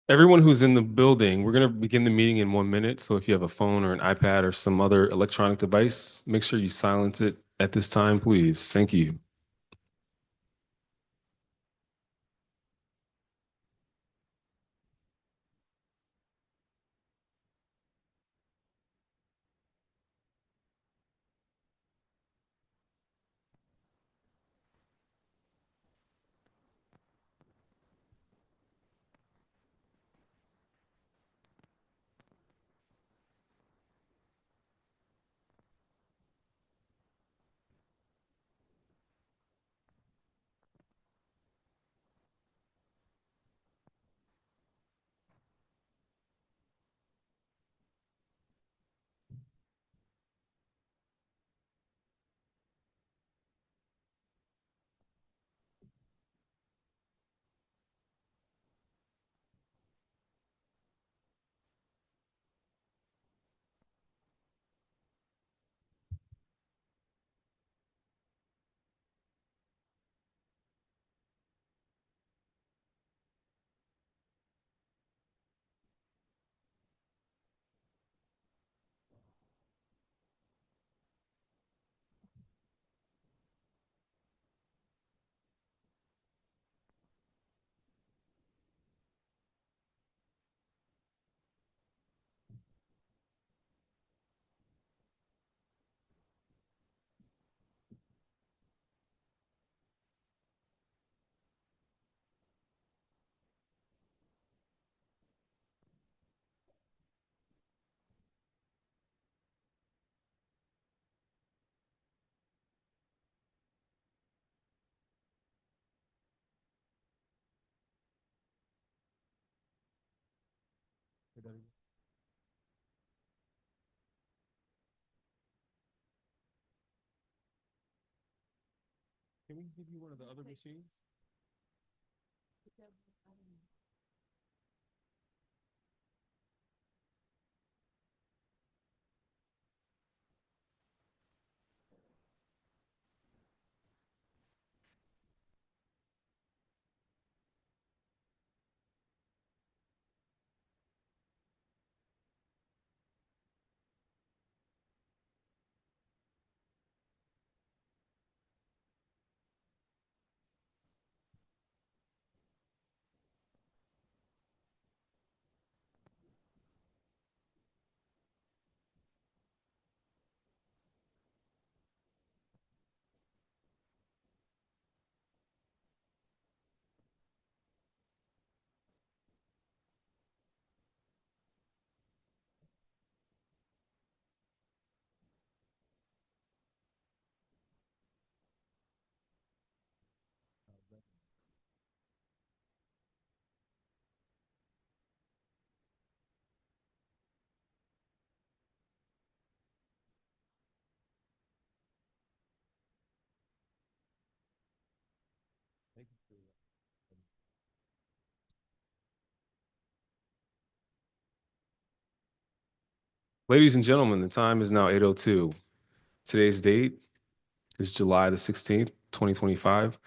Everyone who's in the building, we're going to begin the meeting in 1 minute. So if you have a phone or an iPad or some other electronic device, make sure you silence it at this time, please. Thank you. Can we give you one of the other machines? Ladies and gentlemen, the time is now 8:02. Today's date is July the 16th, 2025.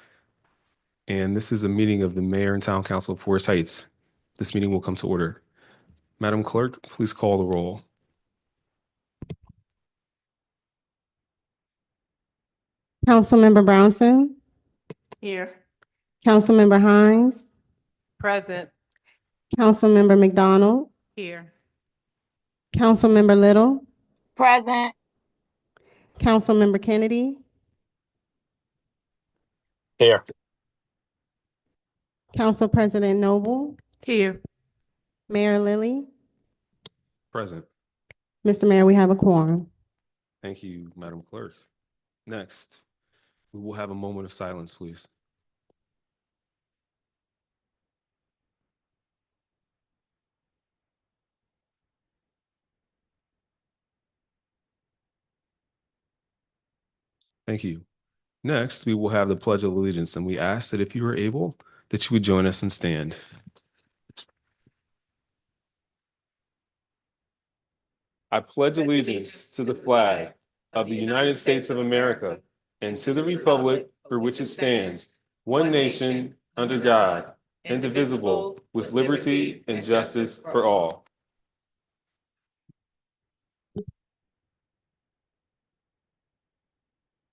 And this is a meeting of the Mayor and Town Council of Forest Heights. This meeting will come to order. Madam Clerk, please call the roll. Councilmember Brownson, Here. Councilmember Hines, Present. Councilmember McDonald, Here. Councilmember Little, Present. Councilmember Kennedy, Here. Council President Noble, Here. Mayor Lilly. Present. Mr. Mayor, we have a quorum. Thank you, Madam Clerk. Next, we will have a moment of silence, please. Thank you. Next, we will have the Pledge of Allegiance, and we ask that if you are able, that you would join us and stand. I pledge allegiance to the flag of the United States of America and to the republic for which it stands, one nation, under God, indivisible, with liberty and justice for all.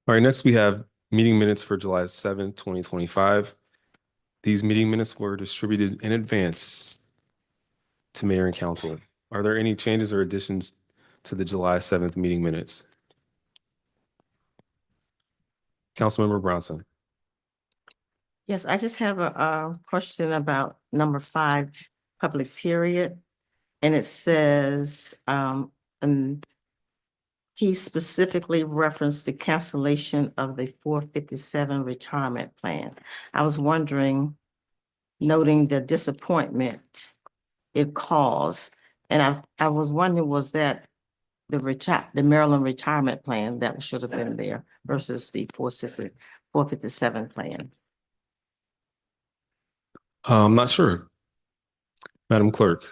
All right, next we have meeting minutes for July 7th, 2025. These meeting minutes were distributed in advance to mayor and council. Are there any changes or additions to the July 7th meeting minutes? Councilmember Bronson. Yes, I just have a question about number 5, public period. And it says, and he specifically referenced the cancellation of the 457 retirement plan. I was wondering, noting the disappointment it caused, and I was wondering, was that the Maryland retirement plan that should have been there versus the 457 plan? I'm not sure. Madam Clerk.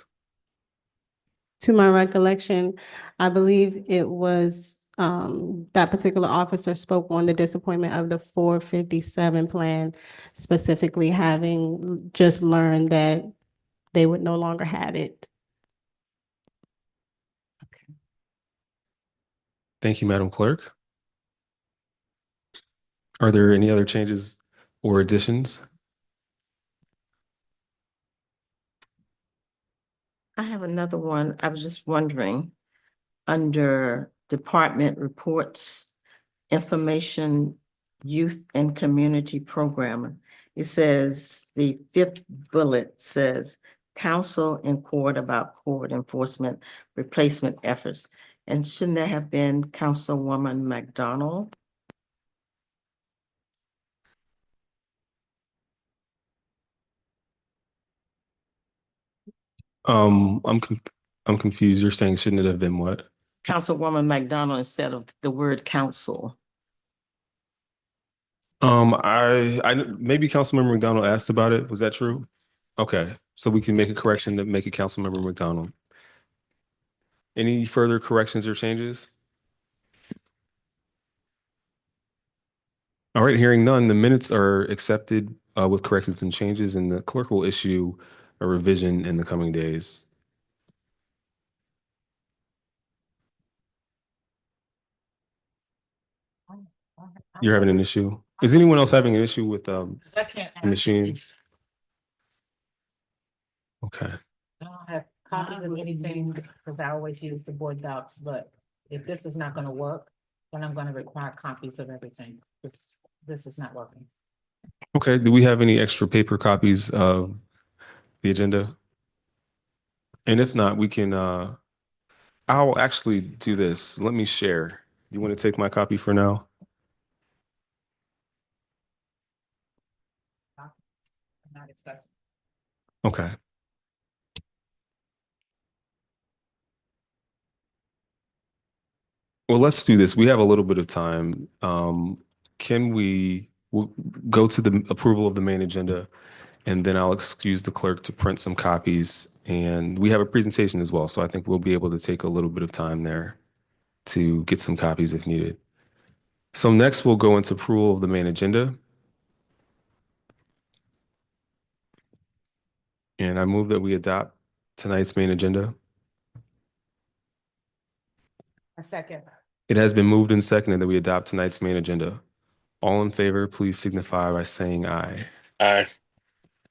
To my recollection, I believe it was that particular officer spoke on the disappointment of the 457 plan, specifically having just learned that they would no longer have it. Thank you, Madam Clerk. Are there any other changes or additions? I have another one. I was just wondering, under department reports, information, youth and community program, it says, the 5th bullet says, council in court about court enforcement replacement efforts. And shouldn't that have been Councilwoman McDonald? I'm confused. You're saying shouldn't it have been what? Councilwoman McDonald instead of the word council. Maybe Councilmember McDonald asked about it. Was that true? Okay, so we can make a correction to make it Councilmember McDonald. Any further corrections or changes? All right, hearing none, the minutes are accepted with corrections and changes, and the clerk will issue a revision in the coming days. You're having an issue? Is anyone else having an issue with the machine? Okay. I don't have copies of anything because I always use the board docs, but if this is not gonna work, then I'm gonna require copies of everything. This is not working. Okay, do we have any extra paper copies of the agenda? And if not, we can, I'll actually do this. Let me share. You want to take my copy for now? Not accessible. Okay. Well, let's do this. We have a little bit of time. We'll go to the approval of the main agenda, and then I'll excuse the clerk to print some copies. And we have a presentation as well, so I think we'll be able to take a little bit of time there to get some copies if needed. So next we'll go into approval of the main agenda. And I move that we adopt tonight's main agenda. A second. It has been moved and seconded that we adopt tonight's main agenda. All in favor, please signify by saying aye. Aye.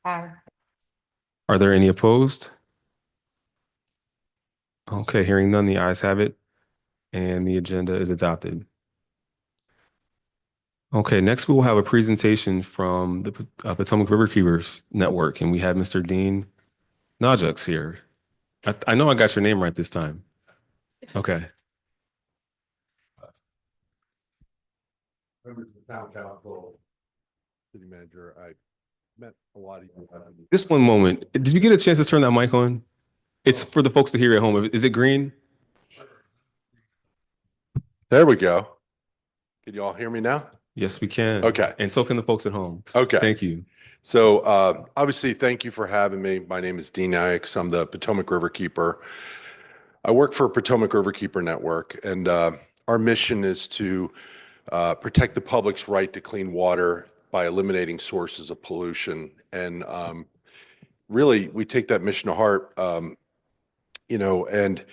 Are there any opposed? Okay, hearing none, the ayes have it, and the agenda is adopted. Okay, next we will have a presentation from the Potomac Riverkeepers Network, and we have Mr. Dean Najux here. I know I got your name right this time. Okay. Members of the town council, city manager, I met a lot of you. Just one moment. Did you get a chance to turn that mic on? It's for the folks to hear at home. Is it green? There we go. Can you all hear me now? Yes, we can. Okay. And so can the folks at home. Okay. Thank you. So obviously, thank you for having me. My name is Dean Najux. I'm the Potomac Riverkeeper. I work for Potomac Riverkeeper Network, and our mission is to protect the public's right to clean water by eliminating sources of pollution. And really, we take that mission to heart. You know, and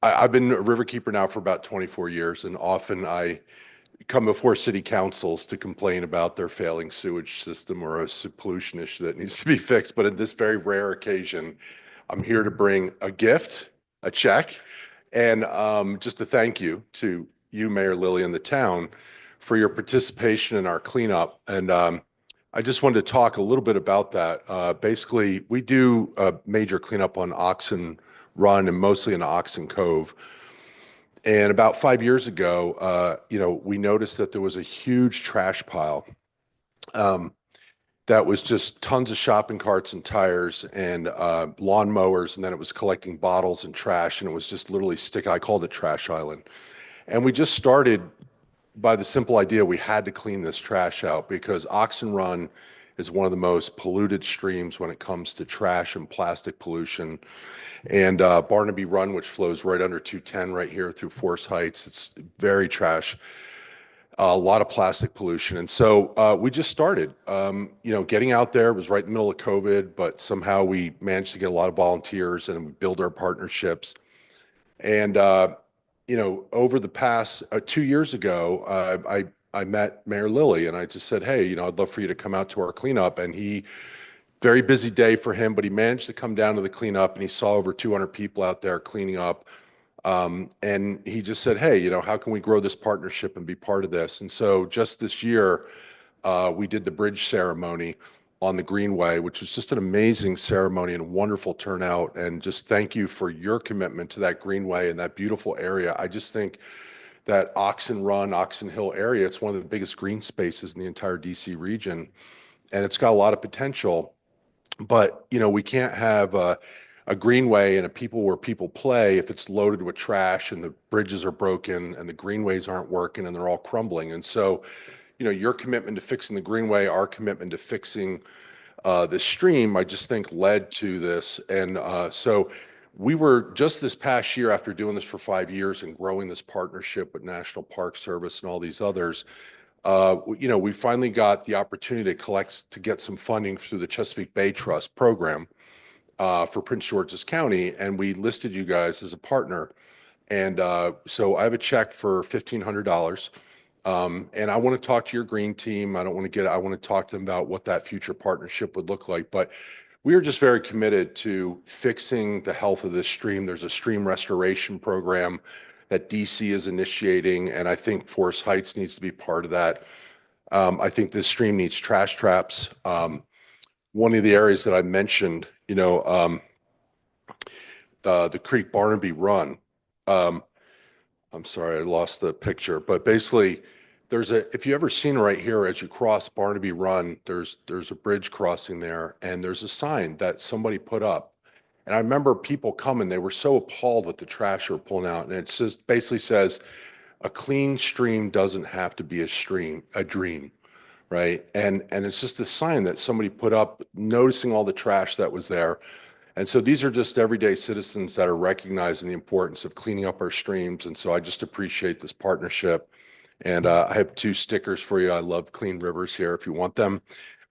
I've been a riverkeeper now for about 24 years, and often I come before city councils to complain about their failing sewage system or a pollution issue that needs to be fixed. But in this very rare occasion, I'm here to bring a gift, a check, and just to thank you to you, Mayor Lilly, and the town for your participation in our cleanup. And I just wanted to talk a little bit about that. Basically, we do a major cleanup on Oxen Run and mostly in Oxen Cove. And about 5 years ago, you know, we noticed that there was a huge trash pile that was just tons of shopping carts and tires and lawn mowers, and then it was collecting bottles and trash, and it was just literally I called it Trash Island. And we just started by the simple idea we had to clean this trash out because Oxen Run is one of the most polluted streams when it comes to trash and plastic pollution. And Barnaby Run, which flows right under 210 right here through Forest Heights, it's very trash, a lot of plastic pollution. And so we just started, you know, getting out there. It was right in the middle of COVID, but somehow we managed to get a lot of volunteers and we build our partnerships. And, you know, over the past 2 years ago, I met Mayor Lilly and I just said, hey, you know, I'd love for you to come out to our cleanup. And very busy day for him, but he managed to come down to the cleanup and he saw over 200 people out there cleaning up. And he just said, hey, you know, how can we grow this partnership and be part of this? And so just this year, we did the bridge ceremony on the Greenway, which was just an amazing ceremony and a wonderful turnout. And just thank you for your commitment to that Greenway and that beautiful area. I just think that Oxen Run, Oxen Hill area, it's one of the biggest green spaces in the entire DC region. And it's got a lot of potential. But, you know, we can't have a greenway and a people where people play if it's loaded with trash and the bridges are broken and the greenways aren't working and they're all crumbling. And so, you know, your commitment to fixing the greenway, our commitment to fixing the stream, I just think led to this. And so we were just this past year, after doing this for 5 years and growing this partnership with National Park Service and all these others, you know, we finally got the opportunity to get some funding through the Chesapeake Bay Trust program for Prince George's County, and we listed you guys as a partner. And so I have a check for $1,500. And I want to talk to your green team. I want to talk to them about what that future partnership would look like. But we are just very committed to fixing the health of this stream. There's a stream restoration program that DC is initiating, and I think Forest Heights needs to be part of that. I think this stream needs trash traps. One of the areas that I mentioned, you know, the Creek Barnaby Run. I'm sorry, I lost the picture, but basically if you ever seen right here as you cross Barnaby Run, there's a bridge crossing there and there's a sign that somebody put up. And I remember people coming, they were so appalled with the trash they were pulling out. And it basically says, a clean stream doesn't have to be a dream, right? And it's just a sign that somebody put up, noticing all the trash that was there. And so these are just everyday citizens that are recognizing the importance of cleaning up our streams. And so I just appreciate this partnership. And I have 2 stickers for you. I love Clean Rivers here if you want them.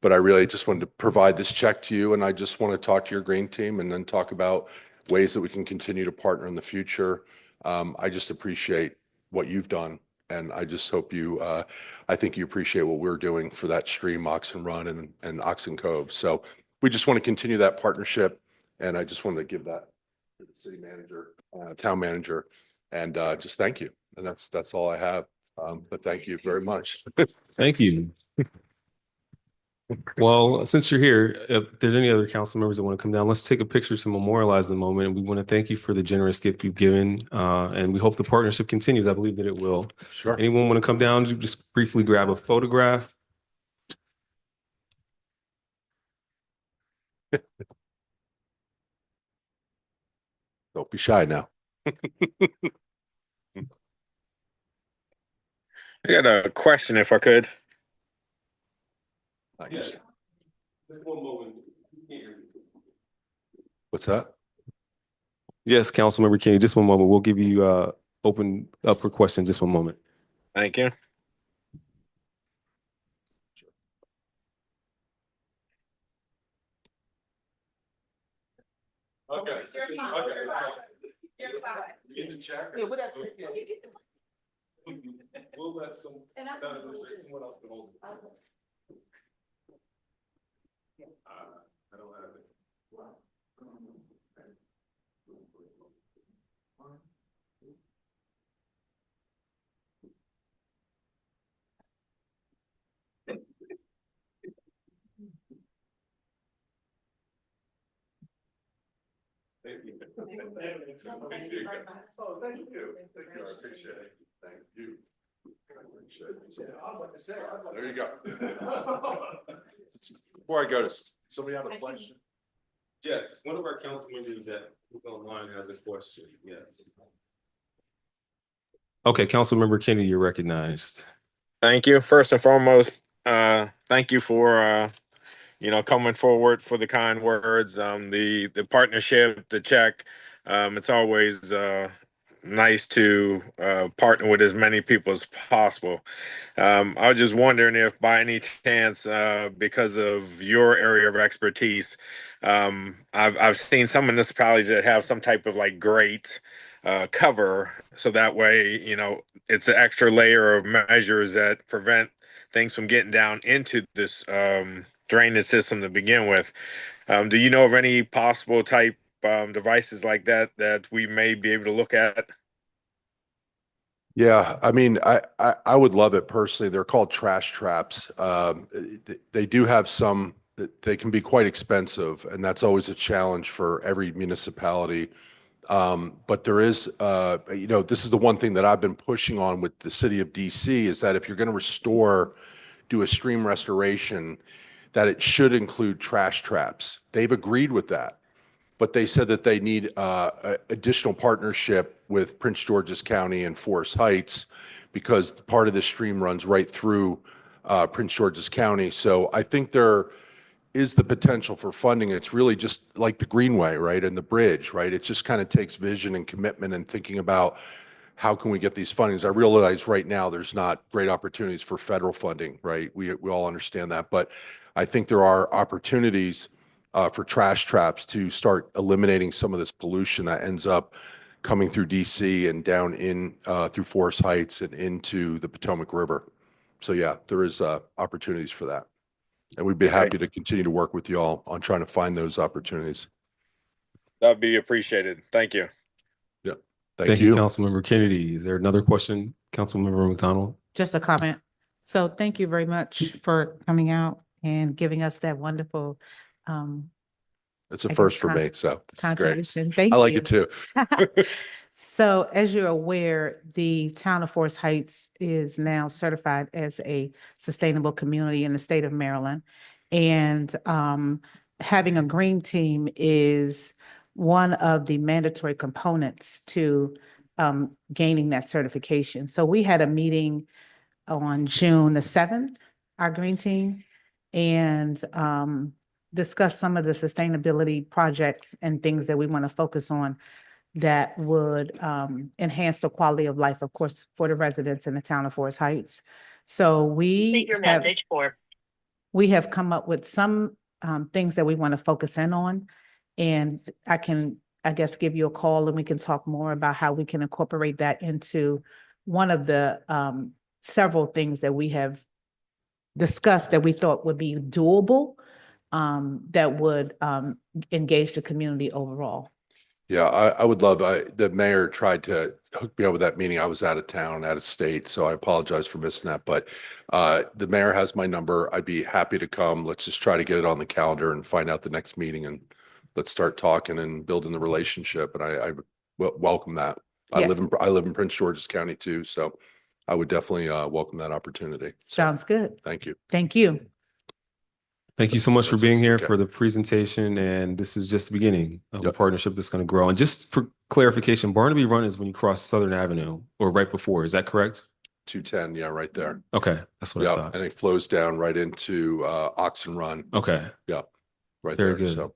But I really just wanted to provide this check to you. And I just want to talk to your green team and then talk about ways that we can continue to partner in the future. I just appreciate what you've done. And I just hope I think you appreciate what we're doing for that stream, Oxen Run and Oxen Cove. So we just want to continue that partnership. And I just wanted to give that to the city manager, town manager, and just thank you. And that's all I have. But thank you very much. Thank you. Well, since you're here, if there's any other council members that want to come down, let's take a picture to memorialize the moment. And we want to thank you for the generous gift you've given. And we hope the partnership continues. I believe that it will. Sure. Anyone want to come down, just briefly grab a photograph? Don't be shy now. I got a question if I could. What's that? Yes, Councilmember Kenny, just one moment. We'll give you open up for questions. Just one moment. Thank you. Okay. We'll let someone else hold it. I don't have it. Thank you. Thank you. Oh, thank you. Thank you. I appreciate it. Thank you. There you go. Before I go, does somebody have a question? Yes, one of our council members that online has a question, yes. Okay, Councilmember Kennedy, you're recognized. Thank you. First and foremost, thank you for coming forward for the kind words, the partnership, the check. It's always nice to partner with as many people as possible. I was just wondering if by any chance, because of your area of expertise, I've seen some municipalities that have some type of like grate cover, so that way, it's an extra layer of measures that prevent things from getting down into this drainage system to begin with. Do you know of any possible type devices like that we may be able to look at? Yeah, I mean, I would love it personally. They're called trash traps. They do have some, they can be quite expensive, and that's always a challenge for every municipality. But there is, this is the one thing that I've been pushing on with the city of DC is that if you're going to do a stream restoration, that it should include trash traps. They've agreed with that, but they said that they need additional partnership with Prince George's County and Forest Heights because part of the stream runs right through Prince George's County. So I think there is the potential for funding. It's really just like the Greenway, right? And the bridge, right? It just kind of takes vision and commitment and thinking about how can we get these fundings. I realize right now there's not great opportunities for federal funding, right? We all understand that, but I think there are opportunities for trash traps to start eliminating some of this pollution that ends up coming through DC and down in through Forest Heights and into the Potomac River. So yeah, there is opportunities for that. And we'd be happy to continue to work with you all on trying to find those opportunities. That'd be appreciated. Thank you. Yeah. Thank you, Councilmember Kennedy. Is there another question, Councilmember McDonald? Just a comment. So thank you very much for coming out and giving us that wonderful It's a I first guess for me, so this is great. contribution. Thank I like you. it too. So as you're aware, the town of Forest Heights is now certified as a sustainable community in the state of Maryland. And having a green team is one of the mandatory components to gaining that certification. So we had a meeting on June the 7th, our green team, and discussed some of the sustainability projects and things that we want to focus on that would enhance the quality of life, of course, for the residents in the town of Forest Heights. So we have come up with some things that we want to focus in on. And I can, I guess, give you a call and we can talk more about how we can incorporate that into one of the several things that we have discussed that we thought would be doable, that would engage the community overall. Yeah, I would love, the mayor tried to hook me up with that meeting. I was out of town, out of state, so I apologize for missing that. But the mayor has my number. I'd be happy to come. Let's just try to get it on the calendar and find out the next meeting and let's start talking and building the relationship. And I welcome that. I Yes. live in Prince George's County too, so I would definitely welcome that opportunity. So, Sounds good. thank you. Thank you. Thank you so much for That's it. being here Okay. for the presentation, and this is just the beginning of a Yep. partnership that's going to grow. And just for clarification, Barnaby Run is when you cross Southern Avenue or right before, is that correct? 210, yeah, right there. Okay, that's what I Yeah, thought. and it flows down right into Oxen Run, Okay, right very there. good. So,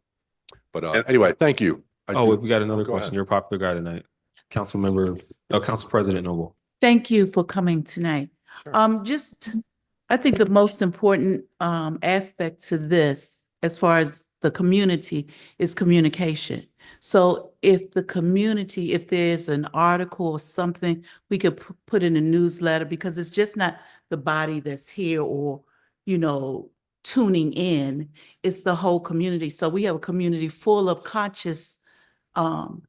but anyway, thank you. we got another go question. ahead. You're a popular guy tonight. Council President Noble. Thank you for coming tonight. I think the most important aspect to this, as far as the community, is communication. So if the community, if there's an article or something, we could put in a newsletter, because it's just not the body that's here or, tuning in. It's the whole community. So we have a community full of conscious, um,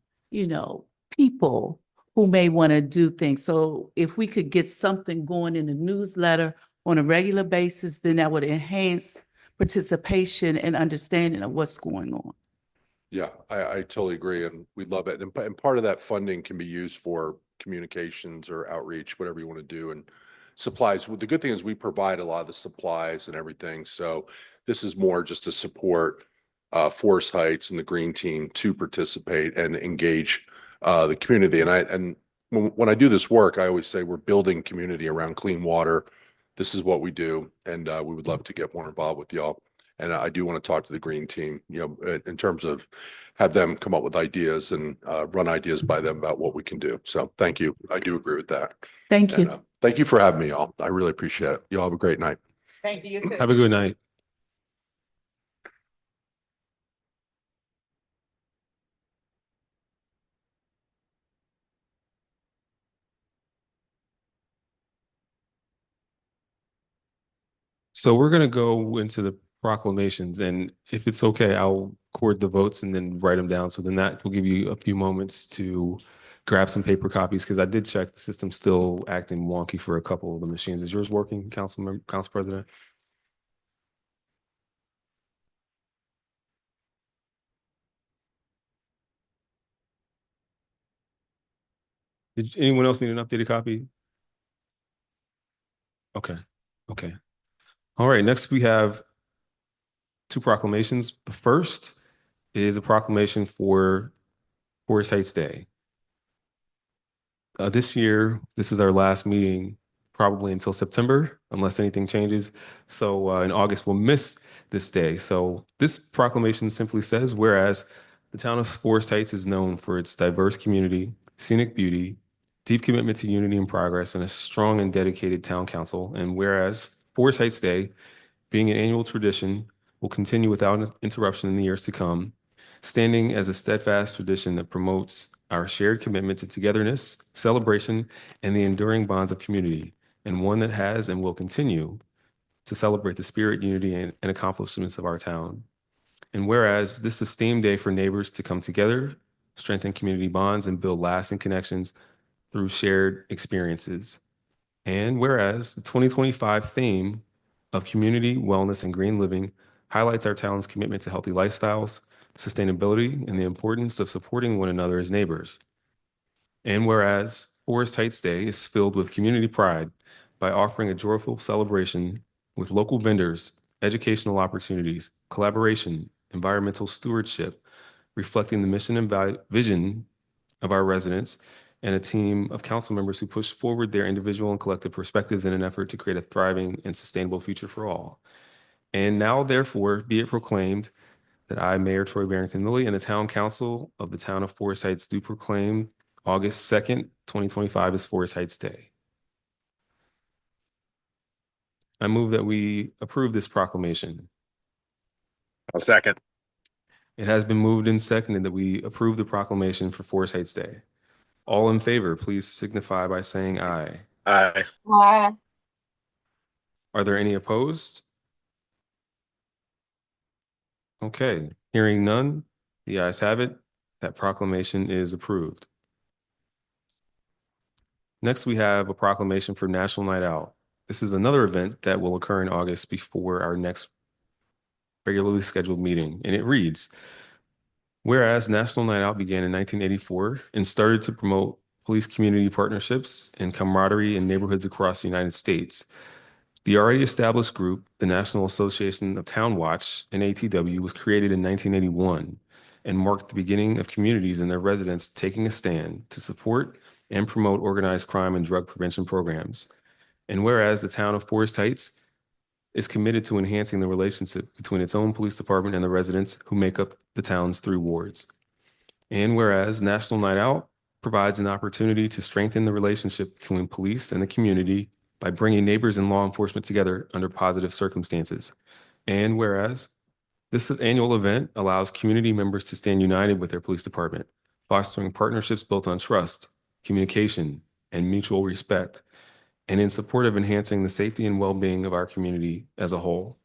people who may want to do things. So if we could get something going in a newsletter on a regular basis, then that would enhance participation and understanding of what's going on. Yeah, I totally agree, and we love it. And part of that funding can be used for communications or outreach, whatever you want to do, and supplies. Well, the good thing is we provide a lot of the supplies and everything. So this is more just to support Forest Heights and the Green Team to participate and engage the community. And when I do this work, I always say we're building community around clean water. This is what we do, and we would love to get more involved with y'all. And I do want to talk to the Green Team, in terms of have them come up with ideas and run ideas by them about what we can do. So thank you. I do agree with that. Thank And you. thank you for having me, y'all. I really appreciate it. Y'all have a great night. Thank you, you too. Have a good night. So we're gonna go into the proclamations, and if it's okay, I'll record the votes and then write them down. So then that will give you a few moments to grab some paper copies, because I did check the system's still acting wonky for a couple of the machines. Is yours working, Council President? Did anyone else need an updated copy? Okay, okay. All right, next we have two proclamations. The first is a proclamation for Forest Heights Day. This year, this is our last meeting, probably until September, unless anything changes. So in August, we'll miss this day. So this proclamation simply says, whereas the town of Forest Heights is known for its diverse community, scenic beauty, deep commitment to unity and progress, and a strong and dedicated town council. And whereas Forest Heights Day, being an annual tradition, will continue without interruption in the years to come, standing as a steadfast tradition that promotes our shared commitment to togetherness, celebration, and the enduring bonds of community, and one that has and will continue to celebrate the spirit, unity, and accomplishments of our town. And whereas this is a esteemed day for neighbors to come together, strengthen community bonds, and build lasting connections through shared experiences. And whereas the 2025 theme of community, wellness, and green living highlights our town's commitment to healthy lifestyles, sustainability, and the importance of supporting one another as neighbors. And whereas Forest Heights Day is filled with community pride by offering a joyful celebration with local vendors, educational opportunities, collaboration, environmental stewardship, reflecting the mission and vision of our residents, and a team of council members who push forward their individual and collective perspectives in an effort to create a thriving and sustainable future for all. And now, therefore, be it proclaimed that I, Mayor Troy Barrington Lilly, and the Town Council of the Town of Forest Heights do proclaim August 2nd, 2025 as Forest Heights Day. I move that we approve this proclamation. I'll second. It has been moved and seconded that we approve the proclamation for Forest Heights Day. All in favor, please signify by saying aye. Aye. Aye. Are there any opposed? Okay, hearing none, the ayes have it. That proclamation is approved. Next, we have a proclamation for National Night Out. This is another event that will occur in August before our next regularly scheduled meeting, and it reads, whereas National Night Out began in 1984 and started to promote police community partnerships and camaraderie in neighborhoods across the United States. The already established group, the National Association of Town Watch, NATW, was created in 1981 and marked the beginning of communities and their residents taking a stand to support and promote organized crime and drug prevention programs. And whereas the town of Forest Heights is committed to enhancing the relationship between its own police department and the residents who make up the town's 3 wards. And whereas National Night Out provides an opportunity to strengthen the relationship between police and the community by bringing neighbors and law enforcement together under positive circumstances. And whereas This annual event allows community members to stand united with their police department, fostering partnerships built on trust, communication, and mutual respect, and in support of enhancing the safety and well-being of our community as a whole.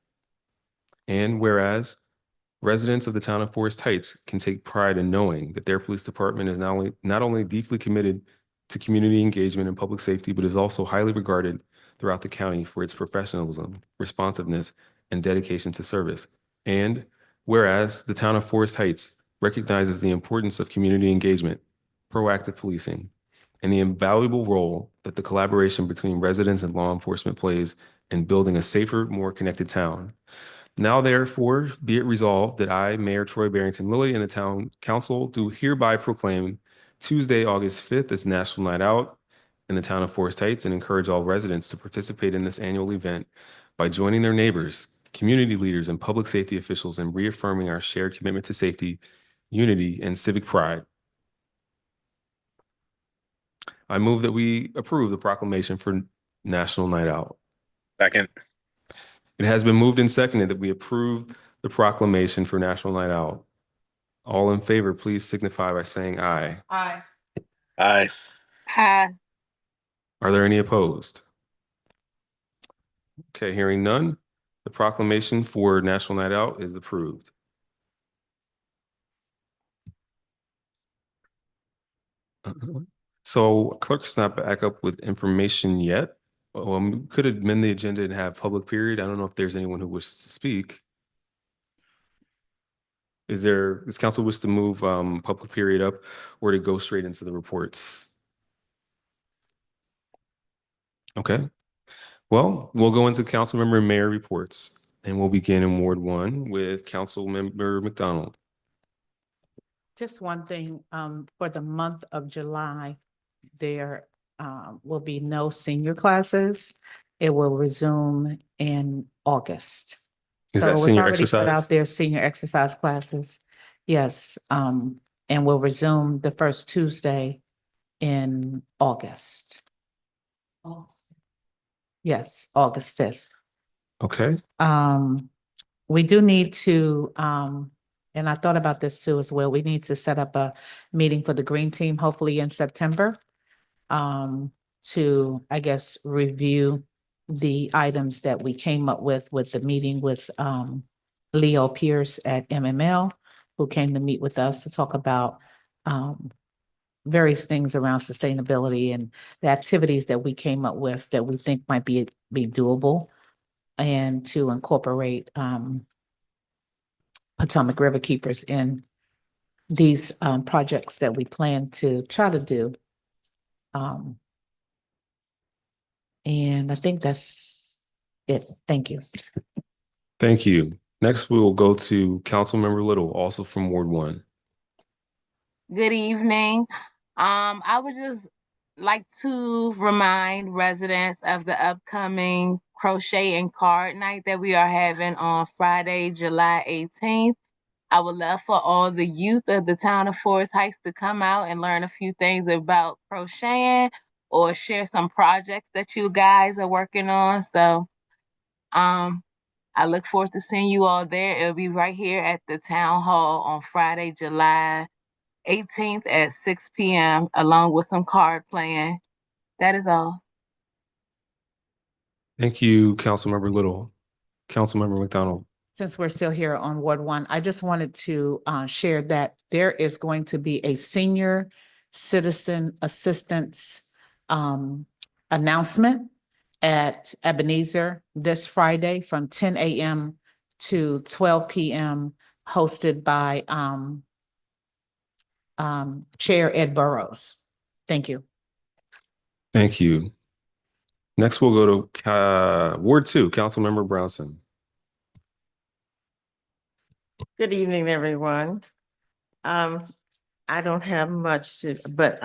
And whereas residents of the town of Forest Heights can take pride in knowing that their police department is not only deeply committed to community engagement and public safety, but is also highly regarded throughout the county for its professionalism, responsiveness, and dedication to service. And whereas the town of Forest Heights recognizes the importance of community engagement, proactive policing, and the invaluable role that the collaboration between residents and law enforcement plays in building a safer, more connected town. Now, therefore, be it resolved that I, Mayor Troy Barrington Lilly, and the Town Council do hereby proclaim Tuesday, August 5th as National Night Out in the town of Forest Heights and encourage all residents to participate in this annual event by joining their neighbors, community leaders, and public safety officials in reaffirming our shared commitment to safety, unity, and civic pride. I move that we approve the proclamation for National Night Out. Second. It has been moved and seconded that we approve the proclamation for National Night Out. All in favor, please signify by saying aye. Aye. Aye. Aye. Are there any opposed? Okay, hearing none, the proclamation for National Night Out is approved. So clerk's not back up with information yet. We could amend the agenda and have public period. I don't know if there's anyone who wishes to speak. Does council wish to move public period up or to go straight into the reports? Okay. Well, we'll go into council member and mayor reports, and we'll begin in Ward 1 with Council Member McDonald. Just one thing, for the month of July, there will be no senior classes. It will resume in August. Is So that it's senior already put exercise? out there, senior exercise classes. Yes, and will resume the first Tuesday in August. Yes, August 5th. Okay. We do need to, and I thought about this too as well, we need to set up a meeting for the Green Team, hopefully in September, to, I guess, review the items that we came up with the meeting with, Leo Pierce at MML, who came to meet with us to talk about, various things around sustainability and the activities that we came up with that we think might be doable, and to incorporate Potomac River Keepers in these projects that we plan to try to do. And I think that's it. Thank you. Thank you. Next, we will go to Councilmember Little, also from Ward 1. Good evening. I would just like to remind residents of the upcoming crochet and card night that we are having on Friday, July 18th. I would love for all the youth of the town of Forest Heights to come out and learn a few things about crocheting or share some projects that you guys are working on. So I look forward to seeing you all there. It'll be right here at the town hall on Friday, July 18th at 6 p.m. along with some card playing. That is all. Thank you, Councilmember Little. Councilmember McDonald. Since we're still here on Ward 1, I just wanted to share that there is going to be a senior citizen assistance announcement at Ebenezer this Friday from 10 a.m. to 12 p.m. hosted by Chair Ed Burrows. Thank you. Thank you. Next, we'll go to Ward 2, Councilmember Brownson. Good evening, everyone. I don't have much but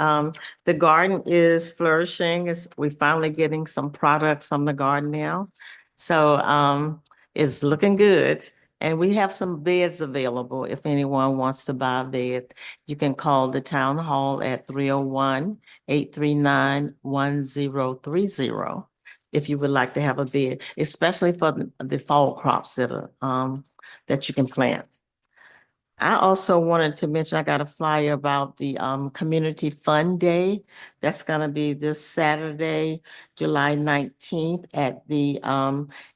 the garden is flourishing. We're finally getting some products from the garden now. So it's looking good. And we have some beds available. If anyone wants to buy a bed, you can call the town hall at 301-839-1030. if you would like to have a bid, especially for the fall crops that are, that you can plant. I also wanted to mention, I got a flyer about the Community Fun Day. That's gonna be this Saturday, July 19th at the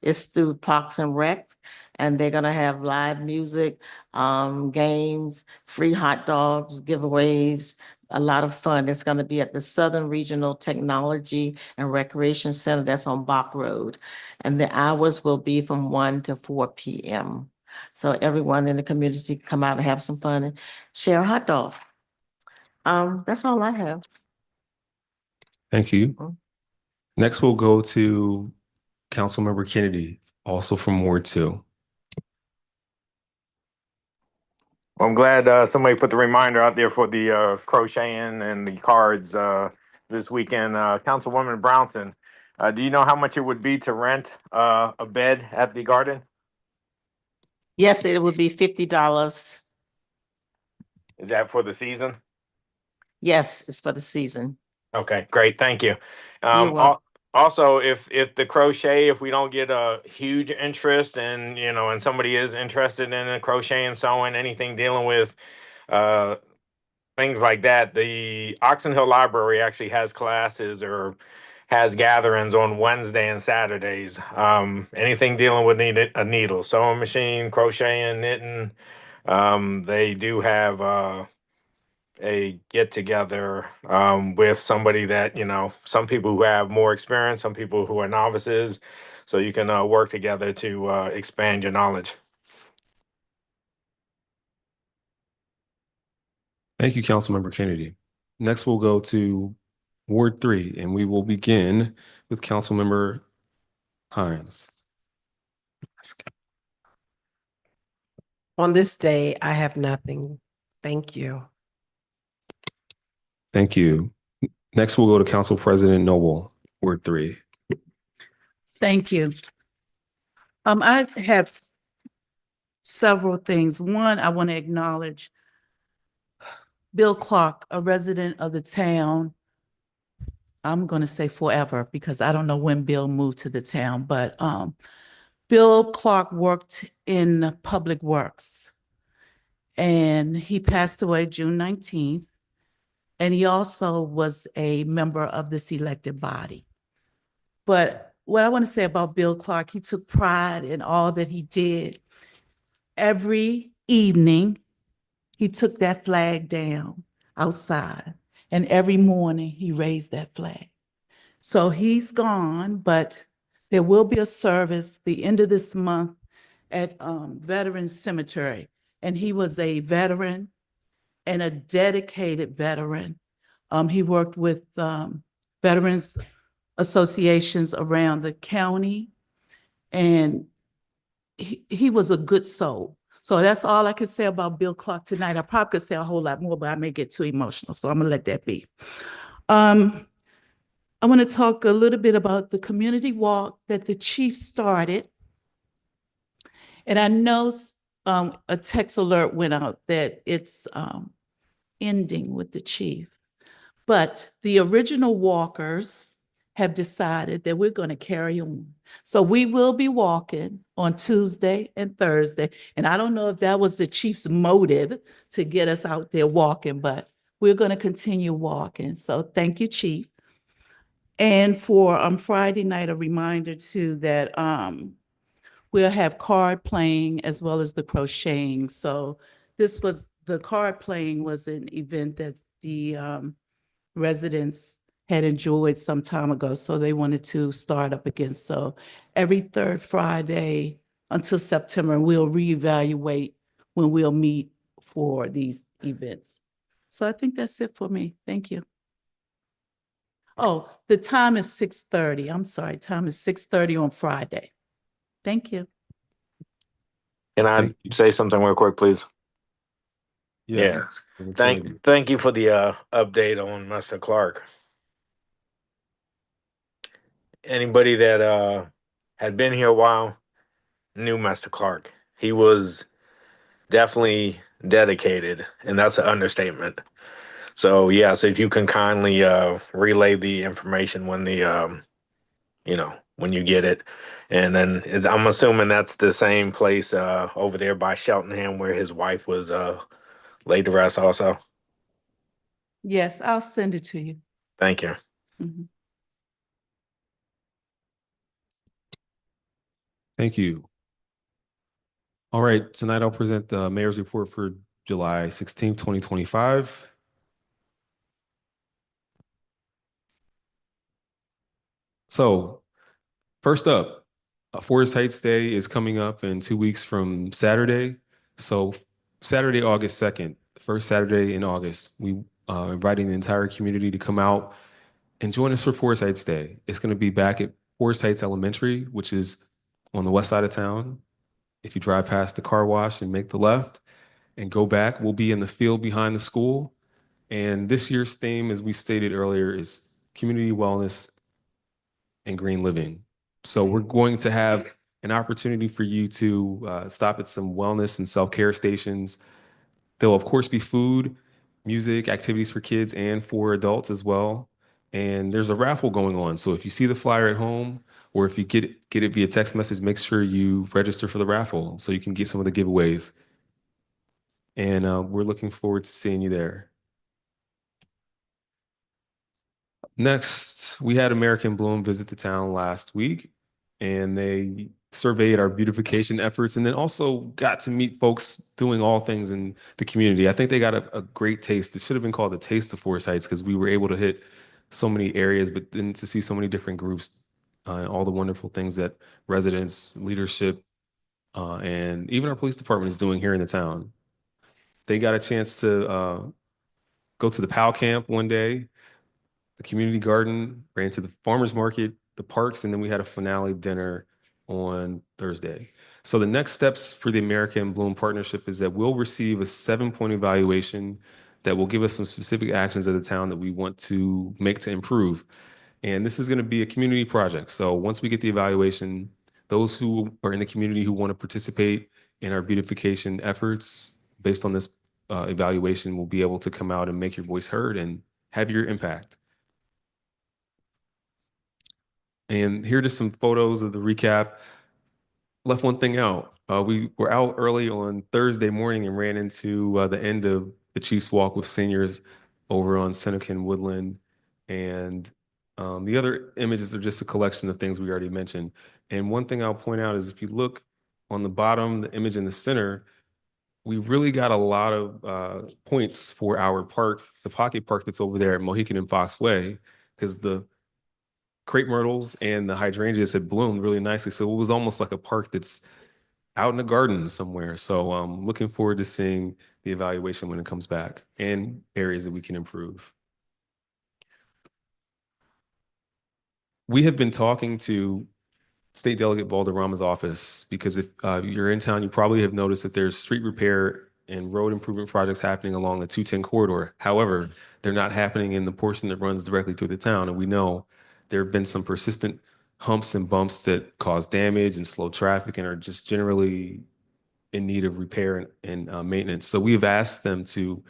it's through Parks and Rec. And they're gonna have live music, games, free hot dogs, giveaways, a lot of fun. It's gonna be at the Southern Regional Technology and Recreation Center that's on Bach Road. And the hours will be from 1 to 4 p.m. So everyone in the community can come out and have some fun and share a hot dog. That's all I have. Thank you. Mhm. Next, we'll go to Councilmember Kennedy, also from Ward 2. I'm glad somebody put the reminder out there for the crocheting and the cards this weekend. Councilwoman Brownson, do you know how much it would be to rent a bed at the garden? Yes, it would be $50. Is that for the season? Yes, it's for the season. Okay, great. Thank you. You're welcome. Also, if the crochet, if we don't get a huge interest and, you know, and somebody is interested in the crochet and sewing, anything dealing with things like that, the Oxon Hill Library actually has classes or has gatherings on Wednesday and Saturdays. Anything dealing with a needle, sewing machine, crocheting, knitting. They do have a get together with somebody that, you know, some people who have more experience, some people who are novices, so you can work together to expand your knowledge. Thank you, Councilmember Kennedy. Next, we'll go to Ward 3, and we will begin with Councilmember Hines. On this day, I have nothing. Thank you. Thank you. Next, we'll go to Council President Noble, Ward 3. Thank you. I have several things. One, I want to acknowledge Bill Clark, a resident of the town. I'm going to say forever because I don't know when Bill moved to the town, but Bill Clark worked in Public Works and he passed away June 19th. And he also was a member of this elected body. But what I want to say about Bill Clark, he took pride in all that he did. Every evening, he took that flag down outside, and every morning he raised that flag. So he's gone, but there will be a service the end of this month at Veterans Cemetery. And he was a veteran and a dedicated veteran. He worked with veterans associations around the county, and he was a good soul. So that's all I can say about Bill Clark tonight. I probably could say a whole lot more, but I may get too emotional, so I'm gonna let that be. I want to talk a little bit about the community walk that the chief started. And I know a text alert went out that it's ending with the chief. But the original walkers have decided that we're going to carry on. So we will be walking on Tuesday and Thursday. And I don't know if that was the chief's motive to get us out there walking, but we're going to continue walking. So thank you, Chief. And for Friday night, a reminder too that we'll have card playing as well as the crocheting. So the card playing was an event that the residents had enjoyed some time ago, so they wanted to start up again. So every third Friday until September, we'll reevaluate when we'll meet for these events. So I think that's it for me. Thank you. Oh, the time is 6:30. I'm sorry, time is 6:30 on Friday. Thank you. Can I Thank you. say something real quick, please? Yes. Yeah. Councilmember Kennedy. Thank you for the update on Mr. Clark. Anybody that had been here a while knew Mr. Clark. He was definitely dedicated, and that's an understatement. So yes, if you can kindly relay the information when the when you get it. And then I'm assuming that's the same place over there by Cheltenham where his wife was laid to rest also. Yes, I'll send it to you. Thank you. Mhm. Thank you. All right, tonight I'll present the mayor's report for July 16th, 2025. So first up, Forest Heights Day is coming up in 2 weeks from Saturday. So Saturday, August 2nd, first Saturday in August, we inviting the entire community to come out and join us for Forest Heights Day. It's going to be back at Forest Heights Elementary, which is on the west side of town. If you drive past the car wash and make the left and go back, we'll be in the field behind the school. And this year's theme, as we stated earlier, is community wellness and green living. So we're going to have an opportunity for you to stop at some wellness and self-care stations. There'll of course be food, music, activities for kids and for adults as well. And there's a raffle going on. So if you see the flyer at home, or if you get it via text message, make sure you register for the raffle so you can get some of the giveaways. And we're looking forward to seeing you there. Next, we had American Bloom visit the town last week, and they surveyed our beautification efforts and then also got to meet folks doing all things in the community. I think they got a great taste. It should have been called the Taste of Forest Heights because we were able to hit so many areas, but then to see so many different groups and all the wonderful things that residents, leadership, and even our police department is doing here in the town. They got a chance to go to the POW camp one day, the community garden, ran to the farmer's market, the parks, and then we had a finale dinner on Thursday. So the next steps for the American Bloom Partnership is that we'll receive a 7-point evaluation that will give us some specific actions of the town that we want to make to improve. And this is going to be a community project. So once we get the evaluation, those who are in the community who want to participate in our beautification efforts based on this evaluation will be able to come out and make your voice heard and have your impact. And here are just some photos of the recap. Left one thing out. We were out early on Thursday morning and ran into the end of the Chiefs Walk with seniors over on Seneca and Woodland. And the other images are just a collection of things we already mentioned. And one thing I'll point out is if you look on the bottom, the image in the center, we really got a lot of points for our park, the pocket park that's over there at Mohican and Fox Way, because the crepe myrtles and the hydrangeas had bloomed really nicely. So it was almost like a park that's out in the garden somewhere. So I'm looking forward to seeing the evaluation when it comes back and areas that we can improve. We have been talking to State Delegate Valderrama's office because if you're in town, you probably have noticed that there's street repair and road improvement projects happening along the 210 corridor. However, they're not happening in the portion that runs directly through the town. And we know there have been some persistent humps and bumps that cause damage and slow traffic and are just generally in need of repair and maintenance. So we have asked them to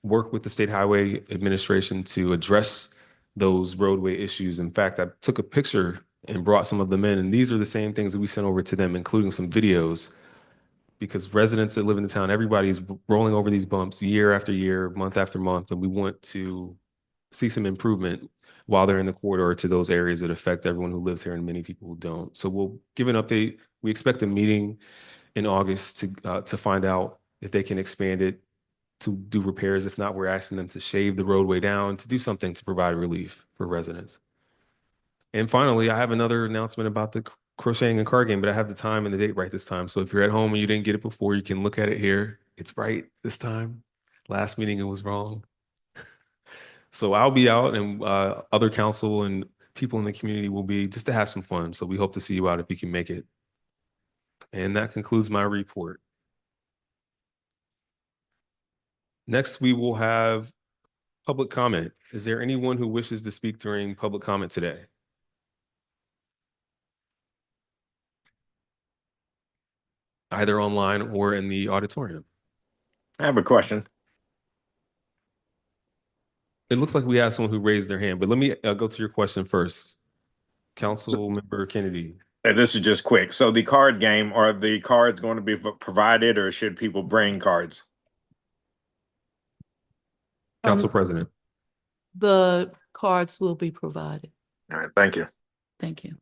work with the State Highway Administration to address those roadway issues. In fact, I took a picture and brought some of them in, and these are the same things that we sent over to them, including some videos, because residents that live in the town, everybody's rolling over these bumps year after year, month after month, and we want to see some improvement while they're in the corridor to those areas that affect everyone who lives here and many people who don't. So we'll give an update. We expect a meeting in August to find out if they can expand it to do repairs. If not, we're asking them to shave the roadway down to do something to provide relief for residents. And finally, I have another announcement about the crocheting and card game, but I have the time and the date right this time. So if you're at home and you didn't get it before, you can look at it here. It's right this time. Last meeting, it was wrong. So I'll be out and other council and people in the community will be just to have some fun. So we hope to see you out if you can make it. And that concludes my report. Next, we will have public comment. Is there anyone who wishes to speak during public comment today? Either online or in the auditorium. I have a question. It looks like we have someone who raised their hand, but let me go to your question first. Councilmember Kennedy. And this is just quick. So the card game, are the cards going to be provided or should people bring cards? Council President. The cards will be provided. All right, thank you. Thank you.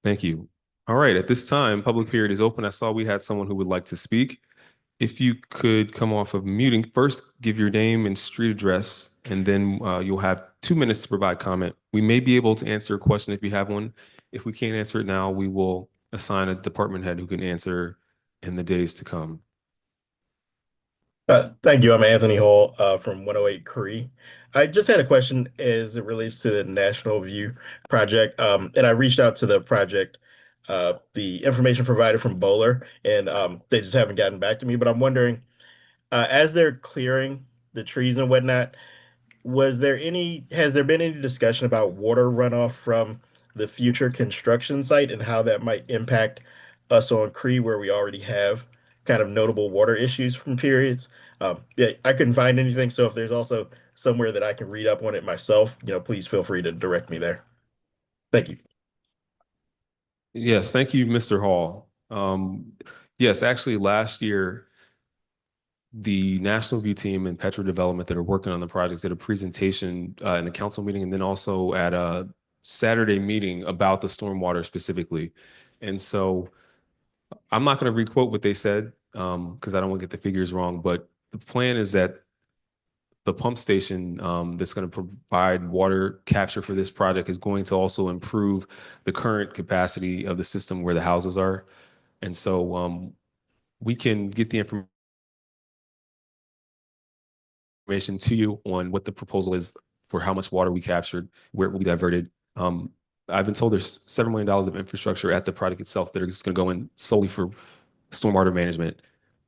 Thank you. All right, at this time, public period is open. I saw we had someone who would like to speak. If you could come off of muting, first give your name and street address, and then you'll have 2 minutes to provide comment. We may be able to answer a question if you have one. If we can't answer it now, we will assign a department head who can answer in the days to come. Thank you. I'm Anthony Hall from 108 Cree. I just had a question as it relates to the National View project. And I reached out to the project, the information provided from Bowler, and they just haven't gotten back to me. But I'm wondering, as they're clearing the trees and whatnot, has there been any discussion about water runoff from the future construction site and how that might impact us on Cree, where we already have kind of notable water issues from periods? Yeah, I couldn't find anything. So if there's also somewhere that I can read up on it myself, please feel free to direct me there. Thank you. Yes, thank you, Mr. Hall. Yes, actually, last year, the National View team and Petro Development that are working on the project did a presentation in the council meeting and then also at a Saturday meeting about the stormwater specifically. And so I'm not going to requote what they said because I don't want to get the figures wrong, but the plan is that the pump station that's going to provide water capture for this project is going to also improve the current capacity of the system where the houses are. And so we can get the information to you on what the proposal is for how much water we captured, where it will be diverted. I've been told there's $7 million of infrastructure at the project itself that are just going to go in solely for stormwater management.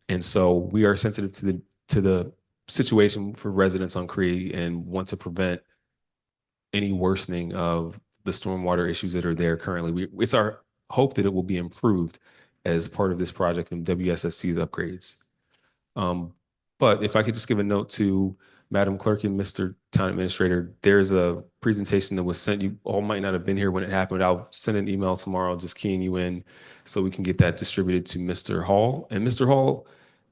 And so we are sensitive to the situation for residents on Cree and want to prevent any worsening of the stormwater issues that are there currently. It's our hope that it will be improved as part of this project and WSSC's upgrades. But if I could just give a note to Madam Clerk and Mr. Town Administrator, there's a presentation that was sent. You all might not have been here when it happened. I'll send an email tomorrow just keying you in so we can get that distributed to Mr. Hall. And Mr. Hall,